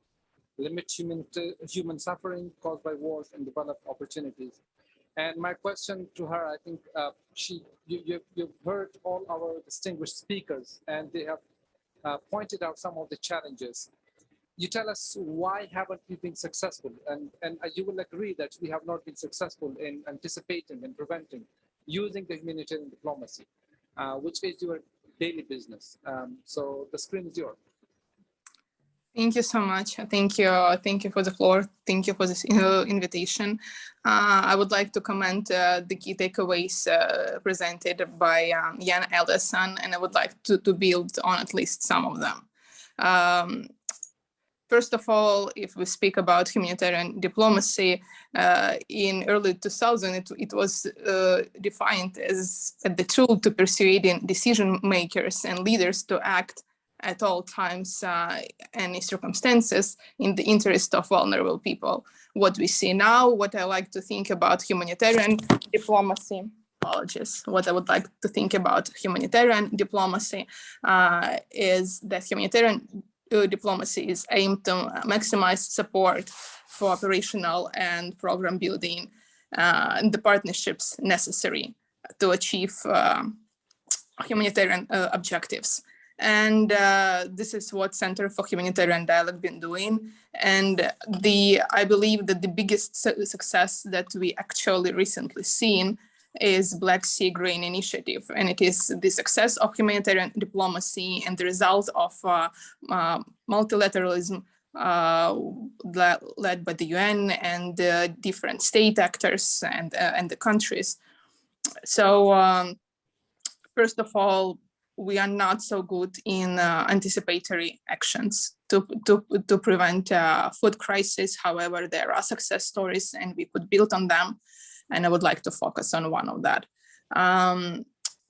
limit human suffering caused by wars, and develop opportunities. And my question to her, I think you've heard all our distinguished speakers, and they have pointed out some of the challenges. you tell us why haven't we been successful, and you will agree that we have not been successful in anticipating and preventing using the humanitarian diplomacy, which is your daily business. So the screen is yours. Thank you so much. Thank you. Thank you for the floor. Thank you for this invitation. I would like to comment the key takeaways presented by Jan Ellison, and I would like to build on at least some of them. First of all, if we speak about humanitarian diplomacy, in early 2000, it was defined as the tool to persuading decision makers and leaders to act at all times, any circumstances, in the interest of vulnerable people. What we see now, what I like to think about humanitarian diplomacy, apologies, what I would like to think about humanitarian diplomacy is that humanitarian diplomacy is aimed to maximize support for operational and program building and the partnerships necessary to achieve humanitarian objectives. And this is what Center for Humanitarian Dialogue been doing. And I believe that the biggest success that we actually recently seen is Black Sea Grain Initiative. And it is the success of humanitarian diplomacy and the result of multilateralism led by the UN and different state actors and the countries. So first of all, we are not so good in anticipatory actions to prevent food crisis. However, there are success stories and we could build on them. And I would like to focus on one of that.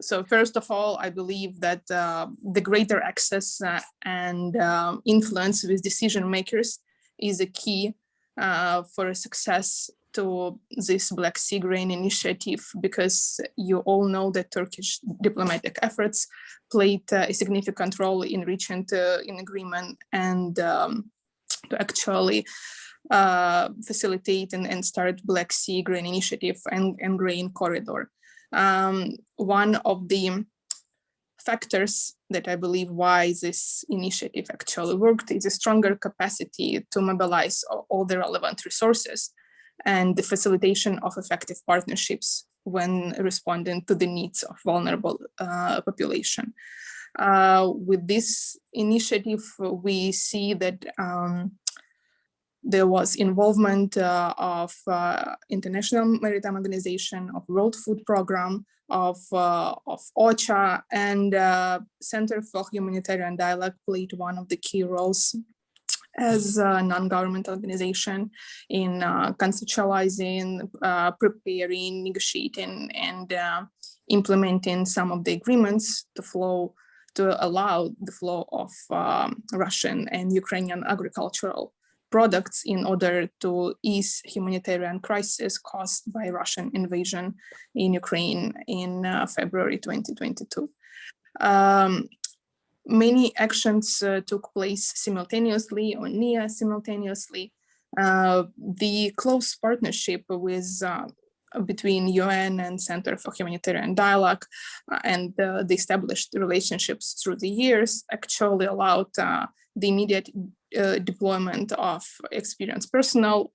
So first of all, I believe that the greater access and influence with decision makers is a key for success to this Black Sea Grain Initiative, because you all know that Turkish diplomatic efforts played a significant role in reaching an agreement and to actually facilitate and start Black Sea Grain Initiative and grain corridor. One of the factors that I believe why this initiative actually worked is a stronger capacity to mobilize all the relevant resources and the facilitation of effective partnerships when responding to the needs of vulnerable population. With this initiative, we see that there was involvement of International Maritime Organization, of World Food Programme, of OCHA, and Center for Humanitarian Dialogue played one of the key roles as a non-governmental organization in conceptualizing, preparing, negotiating, and implementing some of the agreements to allow the flow of Russian and Ukrainian agricultural products in order to ease humanitarian crisis caused by Russian invasion in Ukraine in February 2022. Many actions took place simultaneously or near simultaneously. The close partnership with between UN and Center for Humanitarian Dialogue and the established relationships through the years actually allowed the immediate deployment of experienced personnel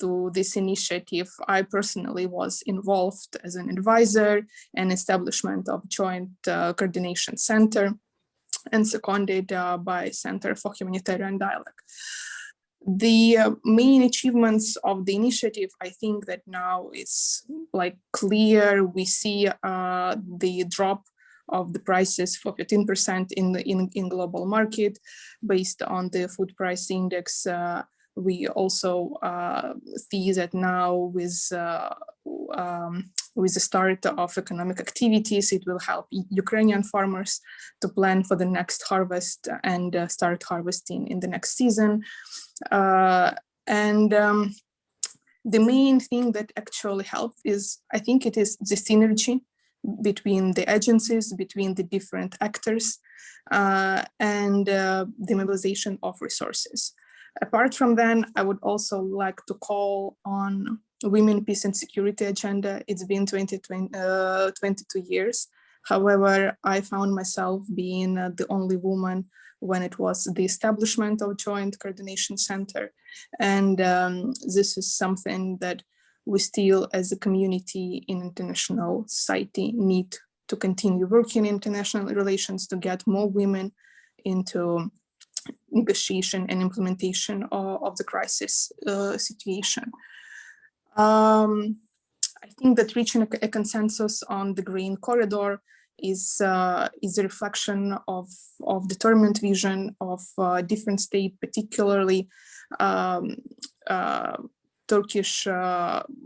to this initiative. I personally was involved as an advisor and establishment of joint coordination center and seconded by Center for Humanitarian Dialogue. The main achievements of the initiative, I think that now is like clear. We see the drop of the prices for 15% in global market based on the food price index. We also see that now with the start of economic activities, it will help Ukrainian farmers to plan for the next harvest and start harvesting in the next season. The main thing that actually helped is, I think it is the synergy between the agencies, between the different actors, and the mobilization of resources. Apart from that, I would also like to call on Women, Peace and Security agenda. It's been 22 years. However, I found myself being the only woman when it was the establishment of Joint Coordination Center. And this is something that we still, as a community in international society, need to continue working in international relations to get more women into negotiation and implementation of the crisis situation. I think that reaching a consensus on the Green Corridor is a reflection of determined vision of different states, particularly Turkish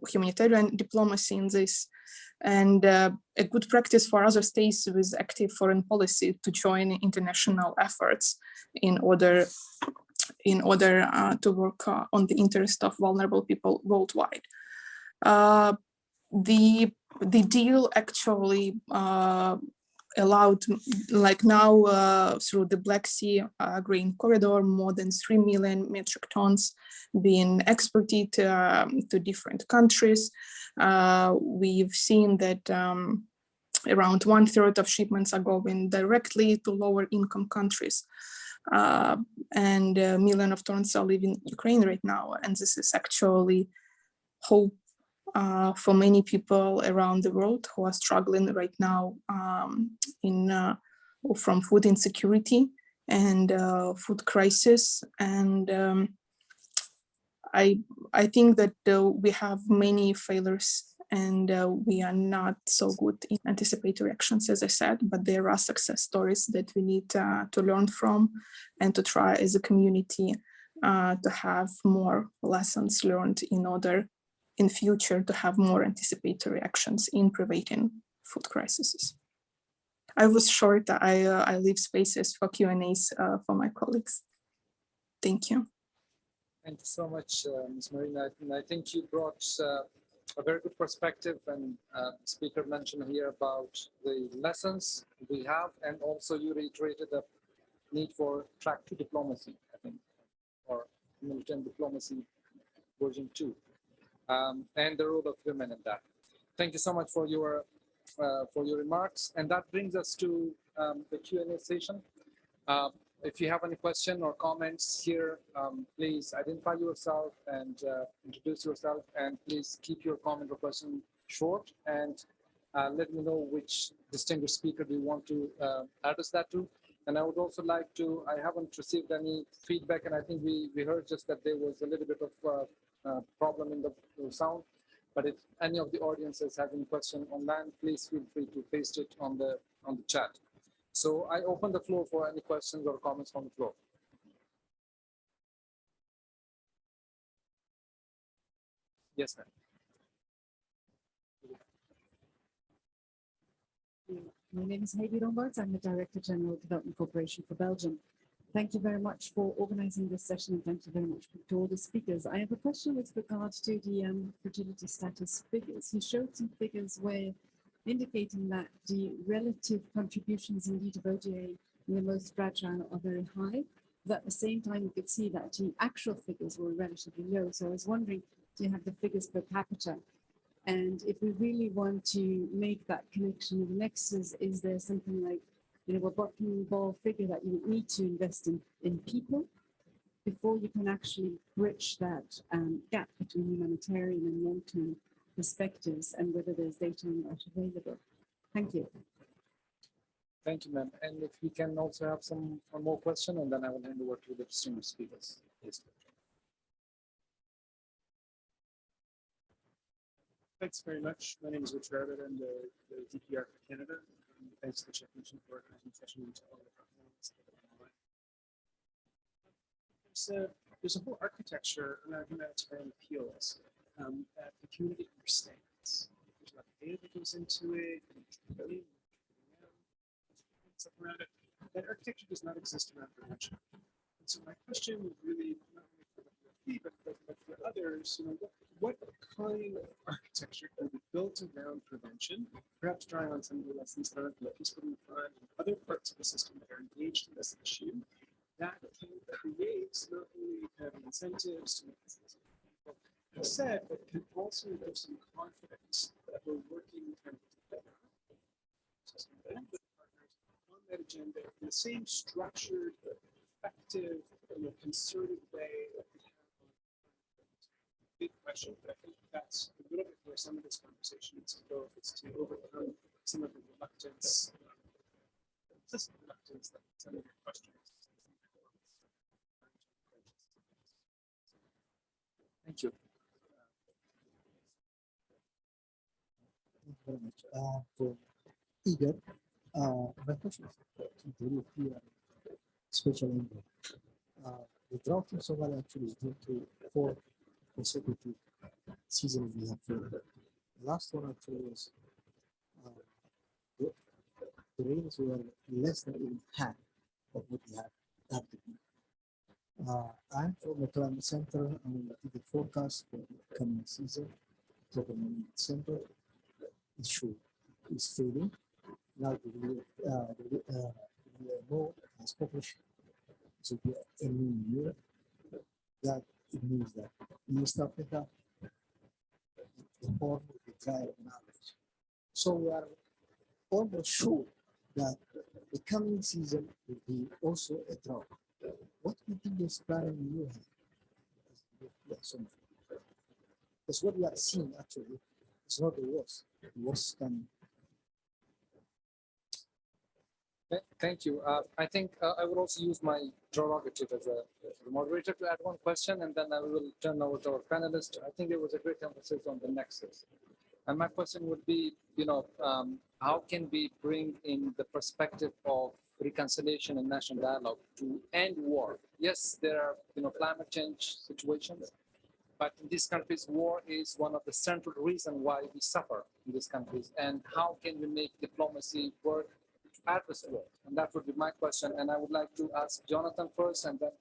humanitarian diplomacy in this, and a good practice for other states with active foreign policy to join international efforts in order to work on the interest of vulnerable people worldwide. The deal actually allowed, like now through the Black Sea Green Corridor, more than 3 million metric tons being exported to different countries. We've seen that around 1/3 of shipments are going directly to lower income countries. And a million of tons are leaving Ukraine right now. And this is actually hope for many people around the world who are struggling right now from food insecurity and food crisis. And I think that we have many failures and we are not so good in anticipatory actions, as I said, but there are success stories that we need to learn from and to try as a community to have more lessons learned in order in future to have more anticipatory actions in preventing food crises. I was short, I leave spaces for Q&As for my colleagues. Thank you. Thank you so much, Ms. Marina. And I think you brought a very good perspective, and the speaker mentioned here about the lessons we have, and also you reiterated the need for track 2 diplomacy, I think, or humanitarian diplomacy version 2, and the role of women in that. Thank you so much for your remarks, and that brings us to the Q&A session. If you have any question or comments here, please identify yourself and introduce yourself, and please keep your comment or question short, and let me know which distinguished speaker do you want to address that to. And I would also like to, I haven't received any feedback, and I think we heard just that there was a little bit of problem in the sound, but if any of the audiences have any question online, please feel free to paste it on the chat. So I open the floor for any questions or comments from the floor. Yes, ma'am. My name is Heidi Rombards. I'm the Director General of Development Corporation for Belgium. Thank you very much for organizing this session, and thank you very much to all the speakers. I have a question with regards to the fertility status figures. You showed some figures where indicating that the relative contributions indeed of ODA in the most fragile are very high, but at the same time you could see that the actual figures were relatively low. So I was wondering, do you have the figures per capita? And if we really want to make that connection of nexus, is there something like, you know, a bottom ball figure that you need to invest in people before you can actually bridge that gap between humanitarian and long-term perspectives, and whether there's data not available? Thank you. Thank you, ma'am. And if we can also have one more question, and then I will hand over to the distinguished speakers. Yes. Thanks very much. My name is Rich Rabbit. I'm the DPR for Canada. Thanks to the Czech Nation for organizing the session and to all the participants. There's a whole architecture around humanitarian appeals that the community understands. There's a lot of data that goes into it, stuff around it. That architecture does not exist around prevention. And so my question would really, not only for the PFP, but for others, you know, what kind of architecture can be built around prevention, perhaps drawing on some of the lessons learned from the Peace Building Fund and other parts of the system that are engaged in this issue, that can create not only kind of incentives to make this said, but can also give some confidence that we're working kind of together with partners on that agenda in the same structured effective, concerted way that we have big question, but I think that's a little bit where some of this conversation needs to go. If it's to overcome some of the reluctance, implicit reluctance that some of your questions. Thank you. Thank you very much. For Igor, my question is very clear, especially in the drought in Somalia actually is due to 4 consecutive seasons we have failed. The last one actually was the rains were less than even half of what we have to be. I'm from the climate center and the forecast for the coming season. Government center issue is failing. Now the WMO has published to be a new year. That it means that East Africa, the horn will be drier than average. So we are almost sure that the coming season will be also a drought. What do you think is planning you have? Because what we are seeing actually is not the worst. The worst is coming. Thank you. I think I would also use my prerogative as a moderator to add one question, and then I will turn over to our panelists. I think there was a great emphasis on the nexus. And my question would be, how can we bring in the perspective of reconciliation and national dialogue to end war? Yes, there are, climate change situations, but in these countries, war is one of the central reasons why we suffer in these countries. And how can we make diplomacy work at this war? And that would be my question. And I would like to ask Jonathan first, and then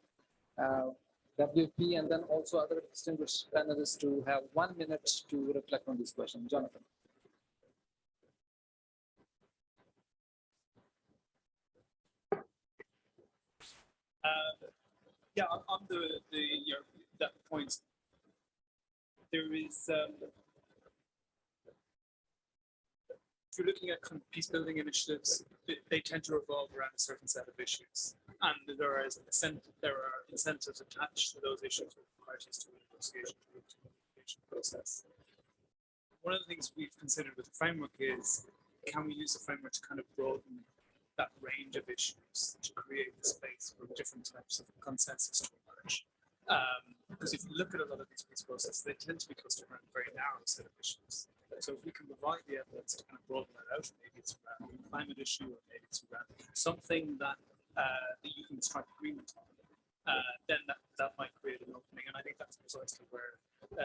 WP, and then also other distinguished panelists to have 1 minute to reflect on this question. Jonathan. Yeah, on that point, there is. If you're looking at kind of peace building initiatives, they tend to revolve around a certain set of issues, and there are incentives attached to those issues with parties to a negotiation process. One of the things we've considered with the framework is, can we use the framework to kind of broaden that range of issues to create the space for different types of consensus to emerge? Because if you look at a lot of these peace processes, they tend to be clustered around a very narrow set of issues. So if we can provide the evidence to kind of broaden that out, maybe it's around the climate issue, or maybe it's around something that you can strike agreement on, then that might create an opening. And I think that's precisely where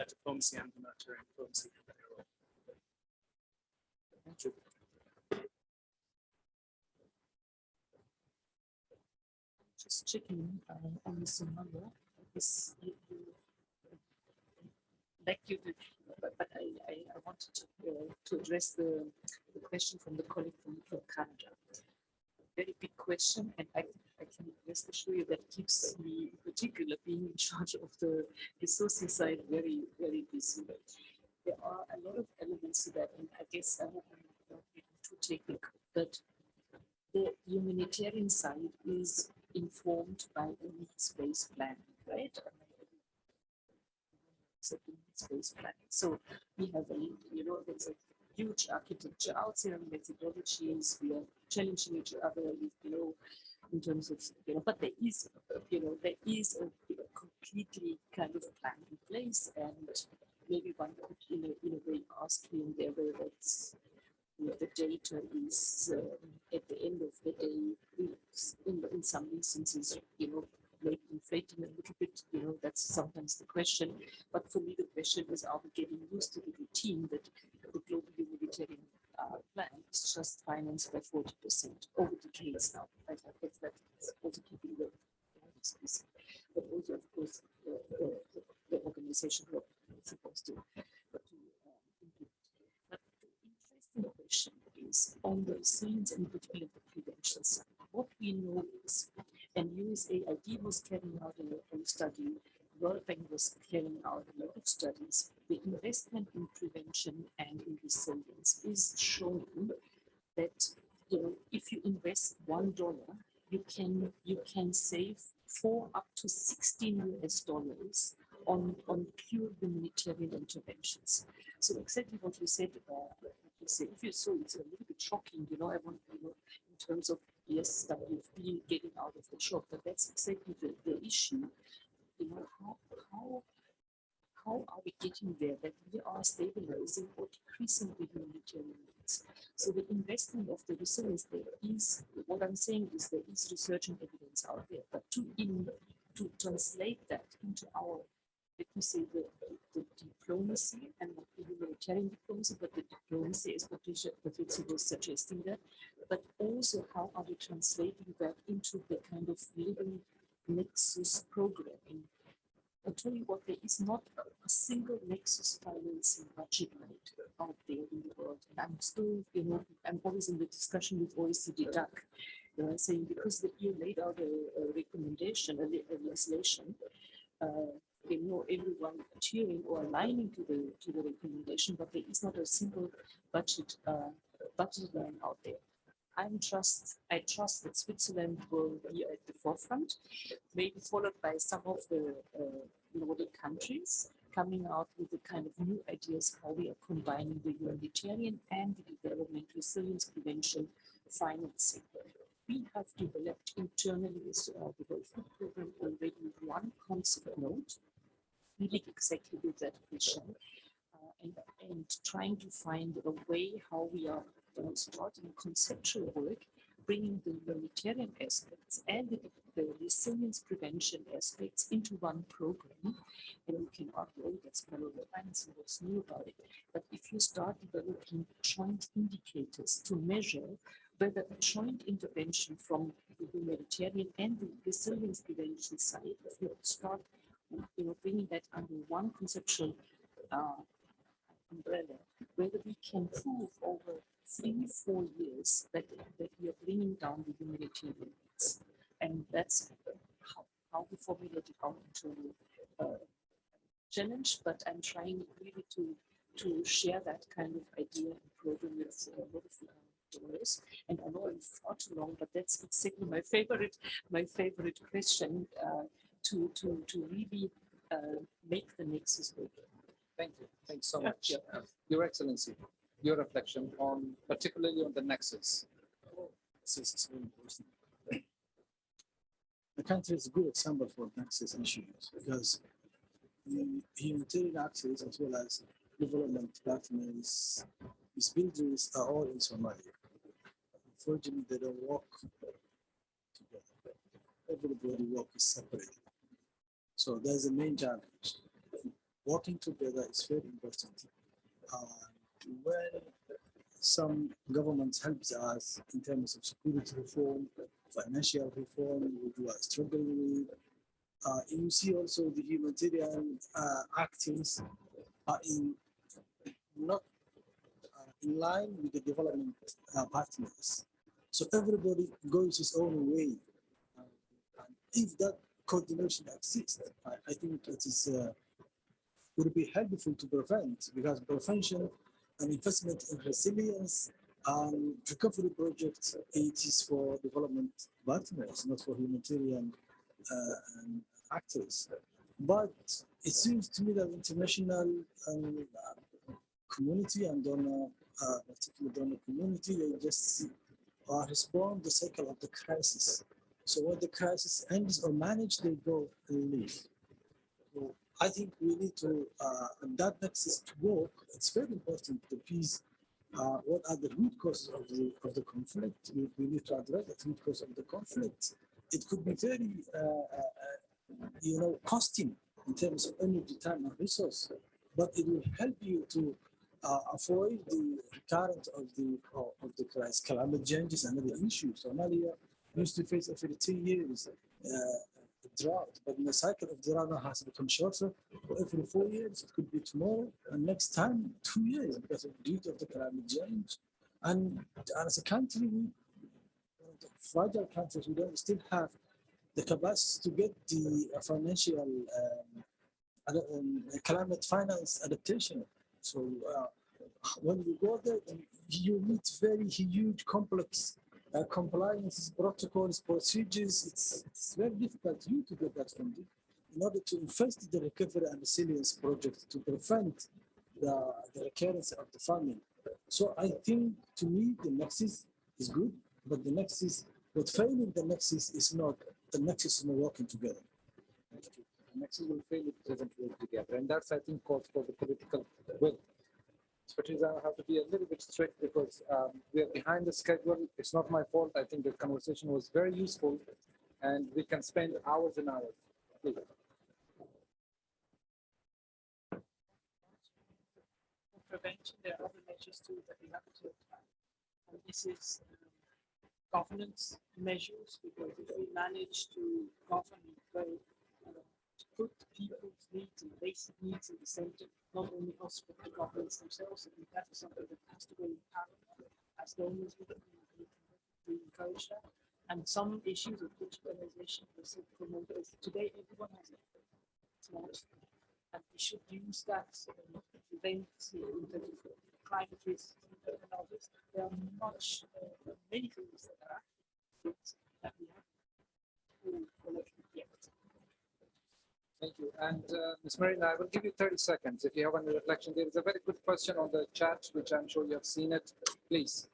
diplomacy and humanitarian diplomacy can play a role. Thank you. Just checking on the Somalia. Like you did, but I wanted to address the question from the colleague from Canada. Very big question, and I can rest assure you that keeps me, in particular, being in charge of the resourcing side, very, very busy. There are a lot of elements to that, and I guess I hope I'm not getting too technical, but the humanitarian side is informed by the needs-based planning, right? Space planning. So we have there's a huge architecture out there, methodologies, we are challenging each other, in terms of, but there is a completely kind of plan in place, and maybe one could, in a way, ask him there whether the data is at the end of the day, in some instances, maybe inflating a little bit, that's sometimes the question. But for me, the question is, are we getting used to the routine that the global humanitarian plan is just financed by 40% over decades now? I guess that is also keeping the but also, of course, the organization who are supposed to implement. But the interesting question is on the resilience and particularly the prevention side. What we know is, and USAID was carrying out a study, World Bank was carrying out a lot of studies. The investment in prevention and in resilience is showing that if you invest $1, you can save 4 up to 16 US dollars on pure humanitarian interventions. So exactly what you said, if you saw, it's a little bit shocking, you know, I want, you know, in terms of, yes, WFP getting out of the shock, but that's exactly the issue, you know, how are we getting there, that we are stabilizing or decreasing the humanitarian needs? So the investment of the resilience, there is, what I'm saying is there is research and evidence out there, but to translate that into our, let me say, the diplomacy, and not the humanitarian diplomacy, but the diplomacy, as Patricia was suggesting that, but also how are we translating that into the kind of living nexus programming. I'll tell you what, there is not a single nexus financing budget out there in the world. And I'm still, you know, I'm always in the discussion with OECD DAC, you know, saying because the EU laid out a recommendation, a legislation, you know, everyone adhering or aligning to the recommendation, but there is not a single budget line out there. I trust that Switzerland will be at the forefront, maybe followed by some of the Nordic countries coming out with the kind of new ideas how we are combining the humanitarian and the development resilience prevention financing. We have developed internally with the World Food Programme already one concept note, dealing exactly with that question, and trying to find a way how we are starting conceptual work, bringing the humanitarian aspects and the resilience prevention aspects into one program. And you can argue, oh, that's parallel financing, what's new about it? But if you start developing joint indicators to measure whether a joint intervention from the humanitarian and the resilience prevention side, if you start, you know, bringing that under one conceptual umbrella, whether we can prove over 3-4 years that we are bringing down the humanitarian needs. And that's how we formulated our internal challenge, but I'm trying really to share that kind of idea and program with a lot of donors. And I know I'm far too long, but that's exactly my favorite question, to really make the nexus work. Thank you. Thanks so much. Your Excellency, your reflection on, particularly on the nexus. This is very important. The country is a good example for nexus issues because the humanitarian access as well as development partners, these builders are all in Somalia. Unfortunately, they don't work together. Everybody works separately. So there's a main challenge. Working together is very important. When some governments helps us in terms of security reform, financial reform, which we are struggling with, you see also the humanitarian actings are not in line with the development partners. So everybody goes his own way. And if that coordination exists, I think it is would be helpful to prevent, because prevention and investment in resilience and recovery projects, it is for development partners, not for humanitarian actors. But it seems to me that international community and donor, particularly donor community, they just respond the cycle of the crisis. So when the crisis ends or managed, they go and leave. So I think we need to, that nexus to work, it's very important, the peace. What are the root causes of the conflict? We need to address the root cause of the conflict. It could be very, costing in terms of energy, time, and resource, but it will help you to avoid the recurrence of the crisis. Climate change is another issue. Somalia used to face every 10 years drought, but the cycle of drought now has become shorter. Every 4 years, it could be tomorrow, and next time 2 years because of due to the climate change. And as a country, fragile countries, we don't still have the capacity to get the financial climate finance adaptation. So when you go there, you meet very huge, complex compliance, protocols, procedures. It's very difficult you to get that funding in order to invest in the recovery and resilience project to prevent the recurrence of the famine. So I think, to me, the nexus is good, but the nexus, but failing the nexus is not, the nexus is not working together. The nexus will fail if it doesn't work together, and that's, I think, calls for the political will. Patricia, I have to be a little bit strict because we are behind the schedule. It's not my fault. I think the conversation was very useful, and we can spend hours and hours. Please. Prevention, there are other measures too that we have to apply. And this is governance measures, because if we manage to govern well, to put people's needs and basic needs in the center, not only us but the governments themselves, I think that is something that has to go in parallel. As donors, we encourage that. And some issues of digitalization are still promoted. Today, everyone has a smartphone. And we should use that to prevent in terms of climate risks and others. There are many things that are that we have to yet. Thank you. And Ms. Marina, I will give you 30 seconds. If you have any reflection, there is a very good question on the chat, which I'm sure you have seen it. Please.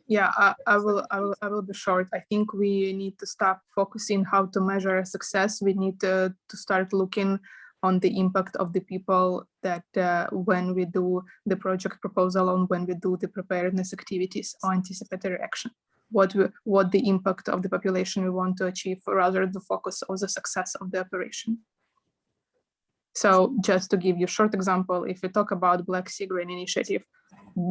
Yeah, I will be short. I think we need to stop focusing how to measure success. We need to start looking on the impact of the people that when we do the project proposal and when we do the preparedness activities or anticipatory action, what the impact of the population we want to achieve, rather the focus of the success of the operation. So just to give you a short example, if we talk about Black Sea Grain Initiative,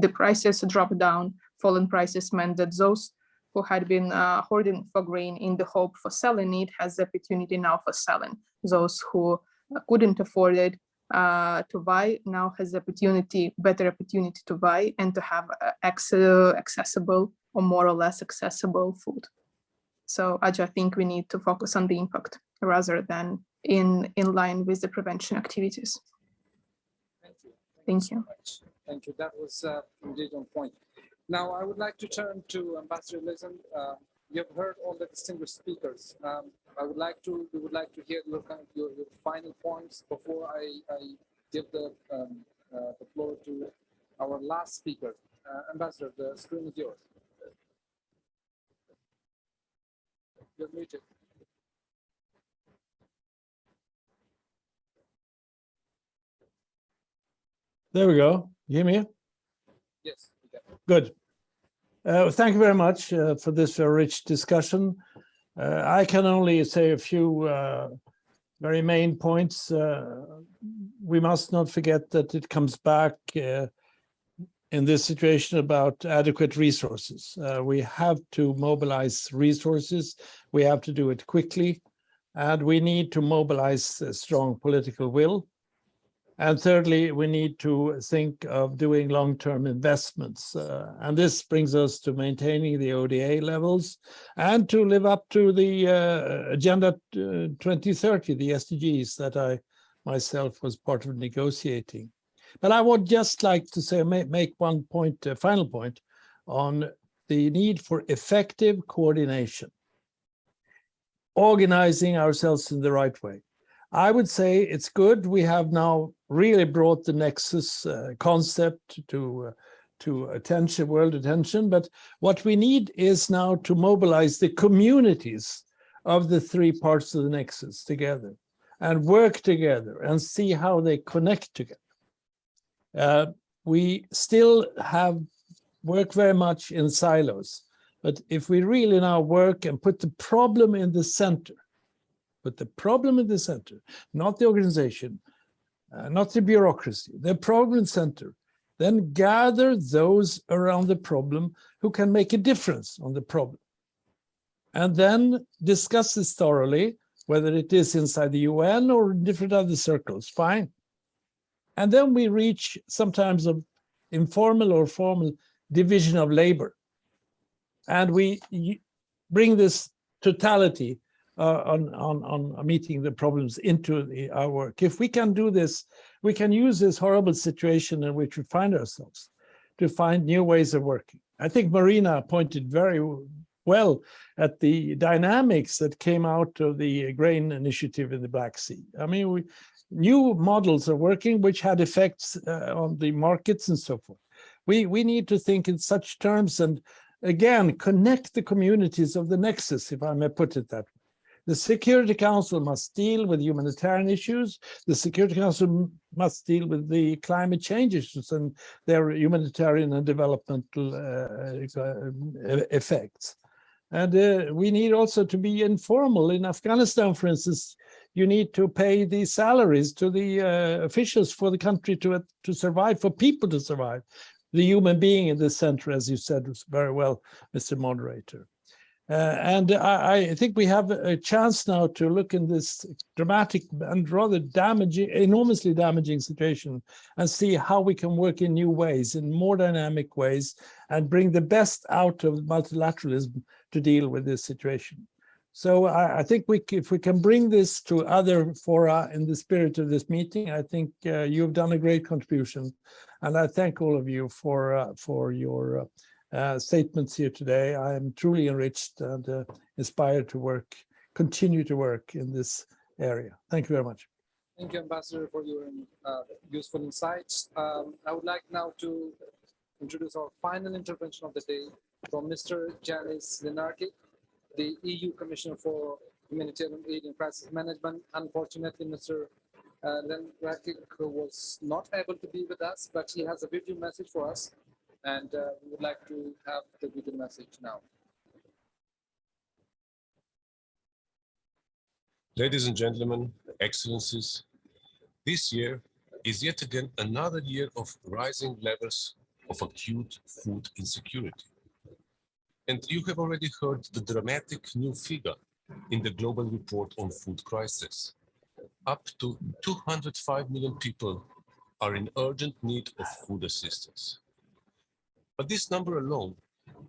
the prices dropped down. Fallen prices meant that those who had been hoarding for grain in the hope for selling it has the opportunity now for selling. Those who couldn't afford it to buy now has the better opportunity to buy and to have accessible or more or less accessible food. So I just think we need to focus on the impact rather than in line with the prevention activities. Thank you. Thank you. Thank you. That was indeed on point. Now I would like to turn to Ambassador Lizen. You have heard all the distinguished speakers. We would like to hear your final points before I give the floor to our last speaker. Ambassador, the screen is yours. You're muted. There we go. You hear me? Yes. Good. Thank you very much for this rich discussion. I can only say a few very main points. We must not forget that it comes back in this situation about adequate resources. We have to mobilize resources. We have to do it quickly, and we need to mobilize a strong political will. And thirdly, we need to think of doing long-term investments. And this brings us to maintaining the ODA levels and to live up to the Agenda 2030, the SDGs that I myself was part of negotiating. But I would just like to say, make one point, final point, on the need for effective coordination, organizing ourselves in the right way. I would say it's good. We have now really brought the Nexus concept to attention, world attention. But what we need is now to mobilize the communities of the three parts of the Nexus together and work together and see how they connect together. We still have work very much in silos, but if we really now work and put the problem in the center, not the organization, not the bureaucracy, the problem center, then gather those around the problem who can make a difference on the problem. And then discuss this thoroughly, whether it is inside the UN or in different other circles, fine. And then we reach sometimes of informal or formal division of labor. And we bring this totality on meeting the problems into our work. If we can do this, we can use this horrible situation in which we find ourselves to find new ways of working. I think Marina pointed very well at the dynamics that came out of the grain initiative in the Black Sea. I mean, new models are working, which had effects on the markets and so forth. We need to think in such terms and, again, connect the communities of the nexus, if I may put it that way. The Security Council must deal with humanitarian issues. The Security Council must deal with the climate change issues and their humanitarian and developmental effects. And we need also to be informal. In Afghanistan, for instance, you need to pay the salaries to the officials for the country to survive, for people to survive. The human being in the center, as you said very well, Mr. Moderator. And I think we have a chance now to look in this dramatic and rather damaging, enormously damaging situation and see how we can work in new ways, in more dynamic ways, and bring the best out of multilateralism to deal with this situation. So I think if we can bring this to other fora in the spirit of this meeting, I think you've done a great contribution. And I thank all of you for your statements here today. I am truly enriched and inspired to continue to work in this area. Thank you very much. Thank you, Ambassador, for your useful insights. I would like now to introduce our final intervention of the day from Mr. Janis Lenarki, the EU Commissioner for Humanitarian Aid and Crisis Management. Unfortunately, Mr. Lenarki was not able to be with us, but he has a video message for us. And we would like to have the video message now. Ladies and gentlemen, excellencies, this year is yet again another year of rising levels of acute food insecurity. And you have already heard the dramatic new figure in the global report on food crisis. Up to 205 million people are in urgent need of food assistance. But this number alone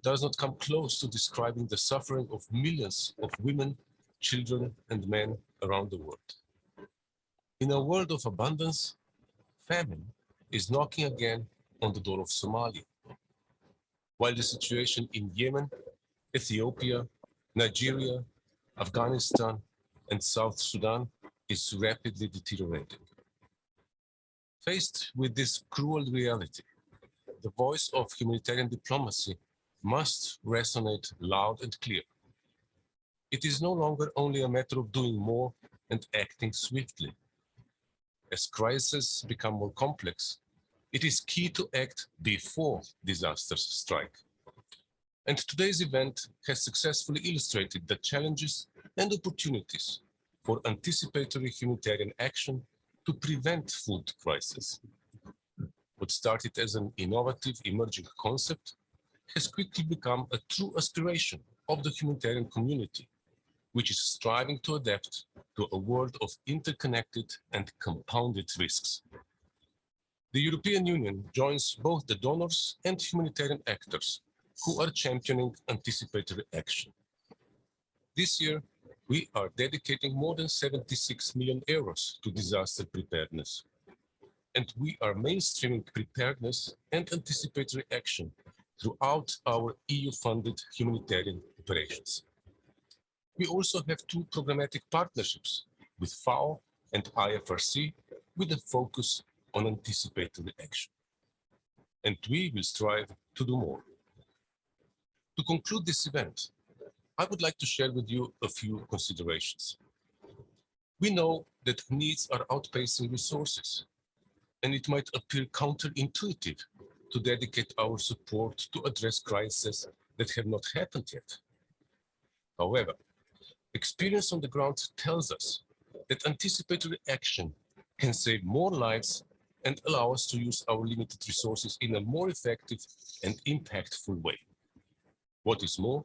does not come close to describing the suffering of millions of women, children, and men around the world. In a world of abundance, famine is knocking again on the door of Somalia, while the situation in Yemen, Ethiopia, Nigeria, Afghanistan, and South Sudan is rapidly deteriorating. Faced with this cruel reality, the voice of humanitarian diplomacy must resonate loud and clear. It is no longer only a matter of doing more and acting swiftly. As crises become more complex, it is key to act before disasters strike. And today's event has successfully illustrated the challenges and opportunities for anticipatory humanitarian action to prevent food crises. What started as an innovative emerging concept has quickly become a true aspiration of the humanitarian community, which is striving to adapt to a world of interconnected and compounded risks. The European Union joins both the donors and humanitarian actors who are championing anticipatory action. This year, we are dedicating more than 76 million euros to disaster preparedness. And we are mainstreaming preparedness and anticipatory action throughout our EU-funded humanitarian operations. We also have two programmatic partnerships with FAO and IFRC with a focus on anticipatory action. And we will strive to do more. To conclude this event, I would like to share with you a few considerations. We know that needs are outpacing resources, and it might appear counterintuitive to dedicate our support to address crises that have not happened yet. However, experience on the ground tells us that anticipatory action can save more lives and allow us to use our limited resources in a more effective and impactful way. What is more,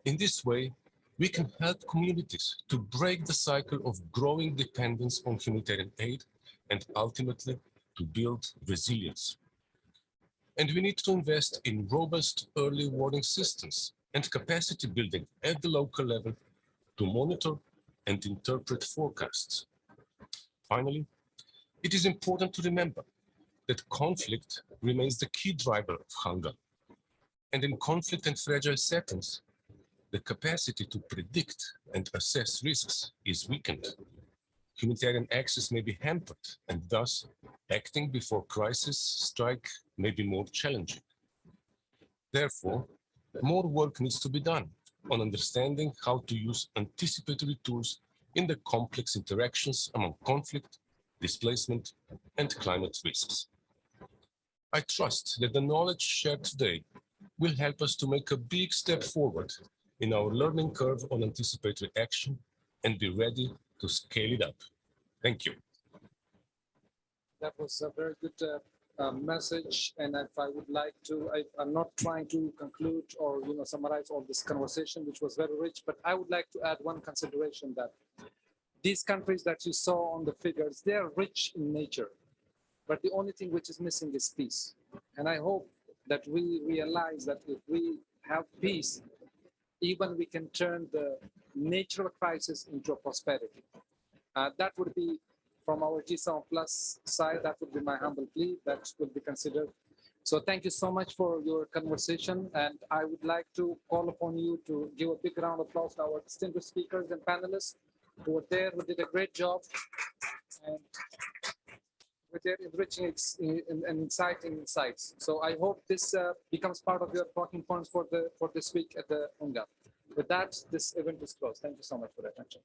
in this way, we can help communities to break the cycle of growing dependence on humanitarian aid and ultimately to build resilience. And we need to invest in robust early warning systems and capacity building at the local level to monitor and interpret forecasts. Finally, it is important to remember that conflict remains the key driver of hunger. And in conflict and fragile settings, the capacity to predict and assess risks is weakened. Humanitarian access may be hampered, and thus acting before crises strike may be more challenging. Therefore, more work needs to be done on understanding how to use anticipatory tools in the complex interactions among conflict, displacement, and climate risks. I trust that the knowledge shared today will help us to make a big step forward in our learning curve on anticipatory action and be ready to scale it up. Thank you. That was a very good message, and if I would like to, I'm not trying to conclude or summarize all this conversation, which was very rich, but I would like to add one consideration that these countries that you saw on the figures, they are rich in nature, but the only thing which is missing is peace. And I hope that we realize that if we have peace, even we can turn the natural crisis into a prosperity. That would be from our G7 Plus side, that would be my humble plea, that would be considered. So thank you so much for your conversation. And I would like to call upon you to give a big round of applause to our distinguished speakers and panelists who were there, who did a great job. And with their enriching and exciting insights. So I hope this becomes part of your talking points for this week at the UNGA. With that, this event is closed. Thank you so much for your attention.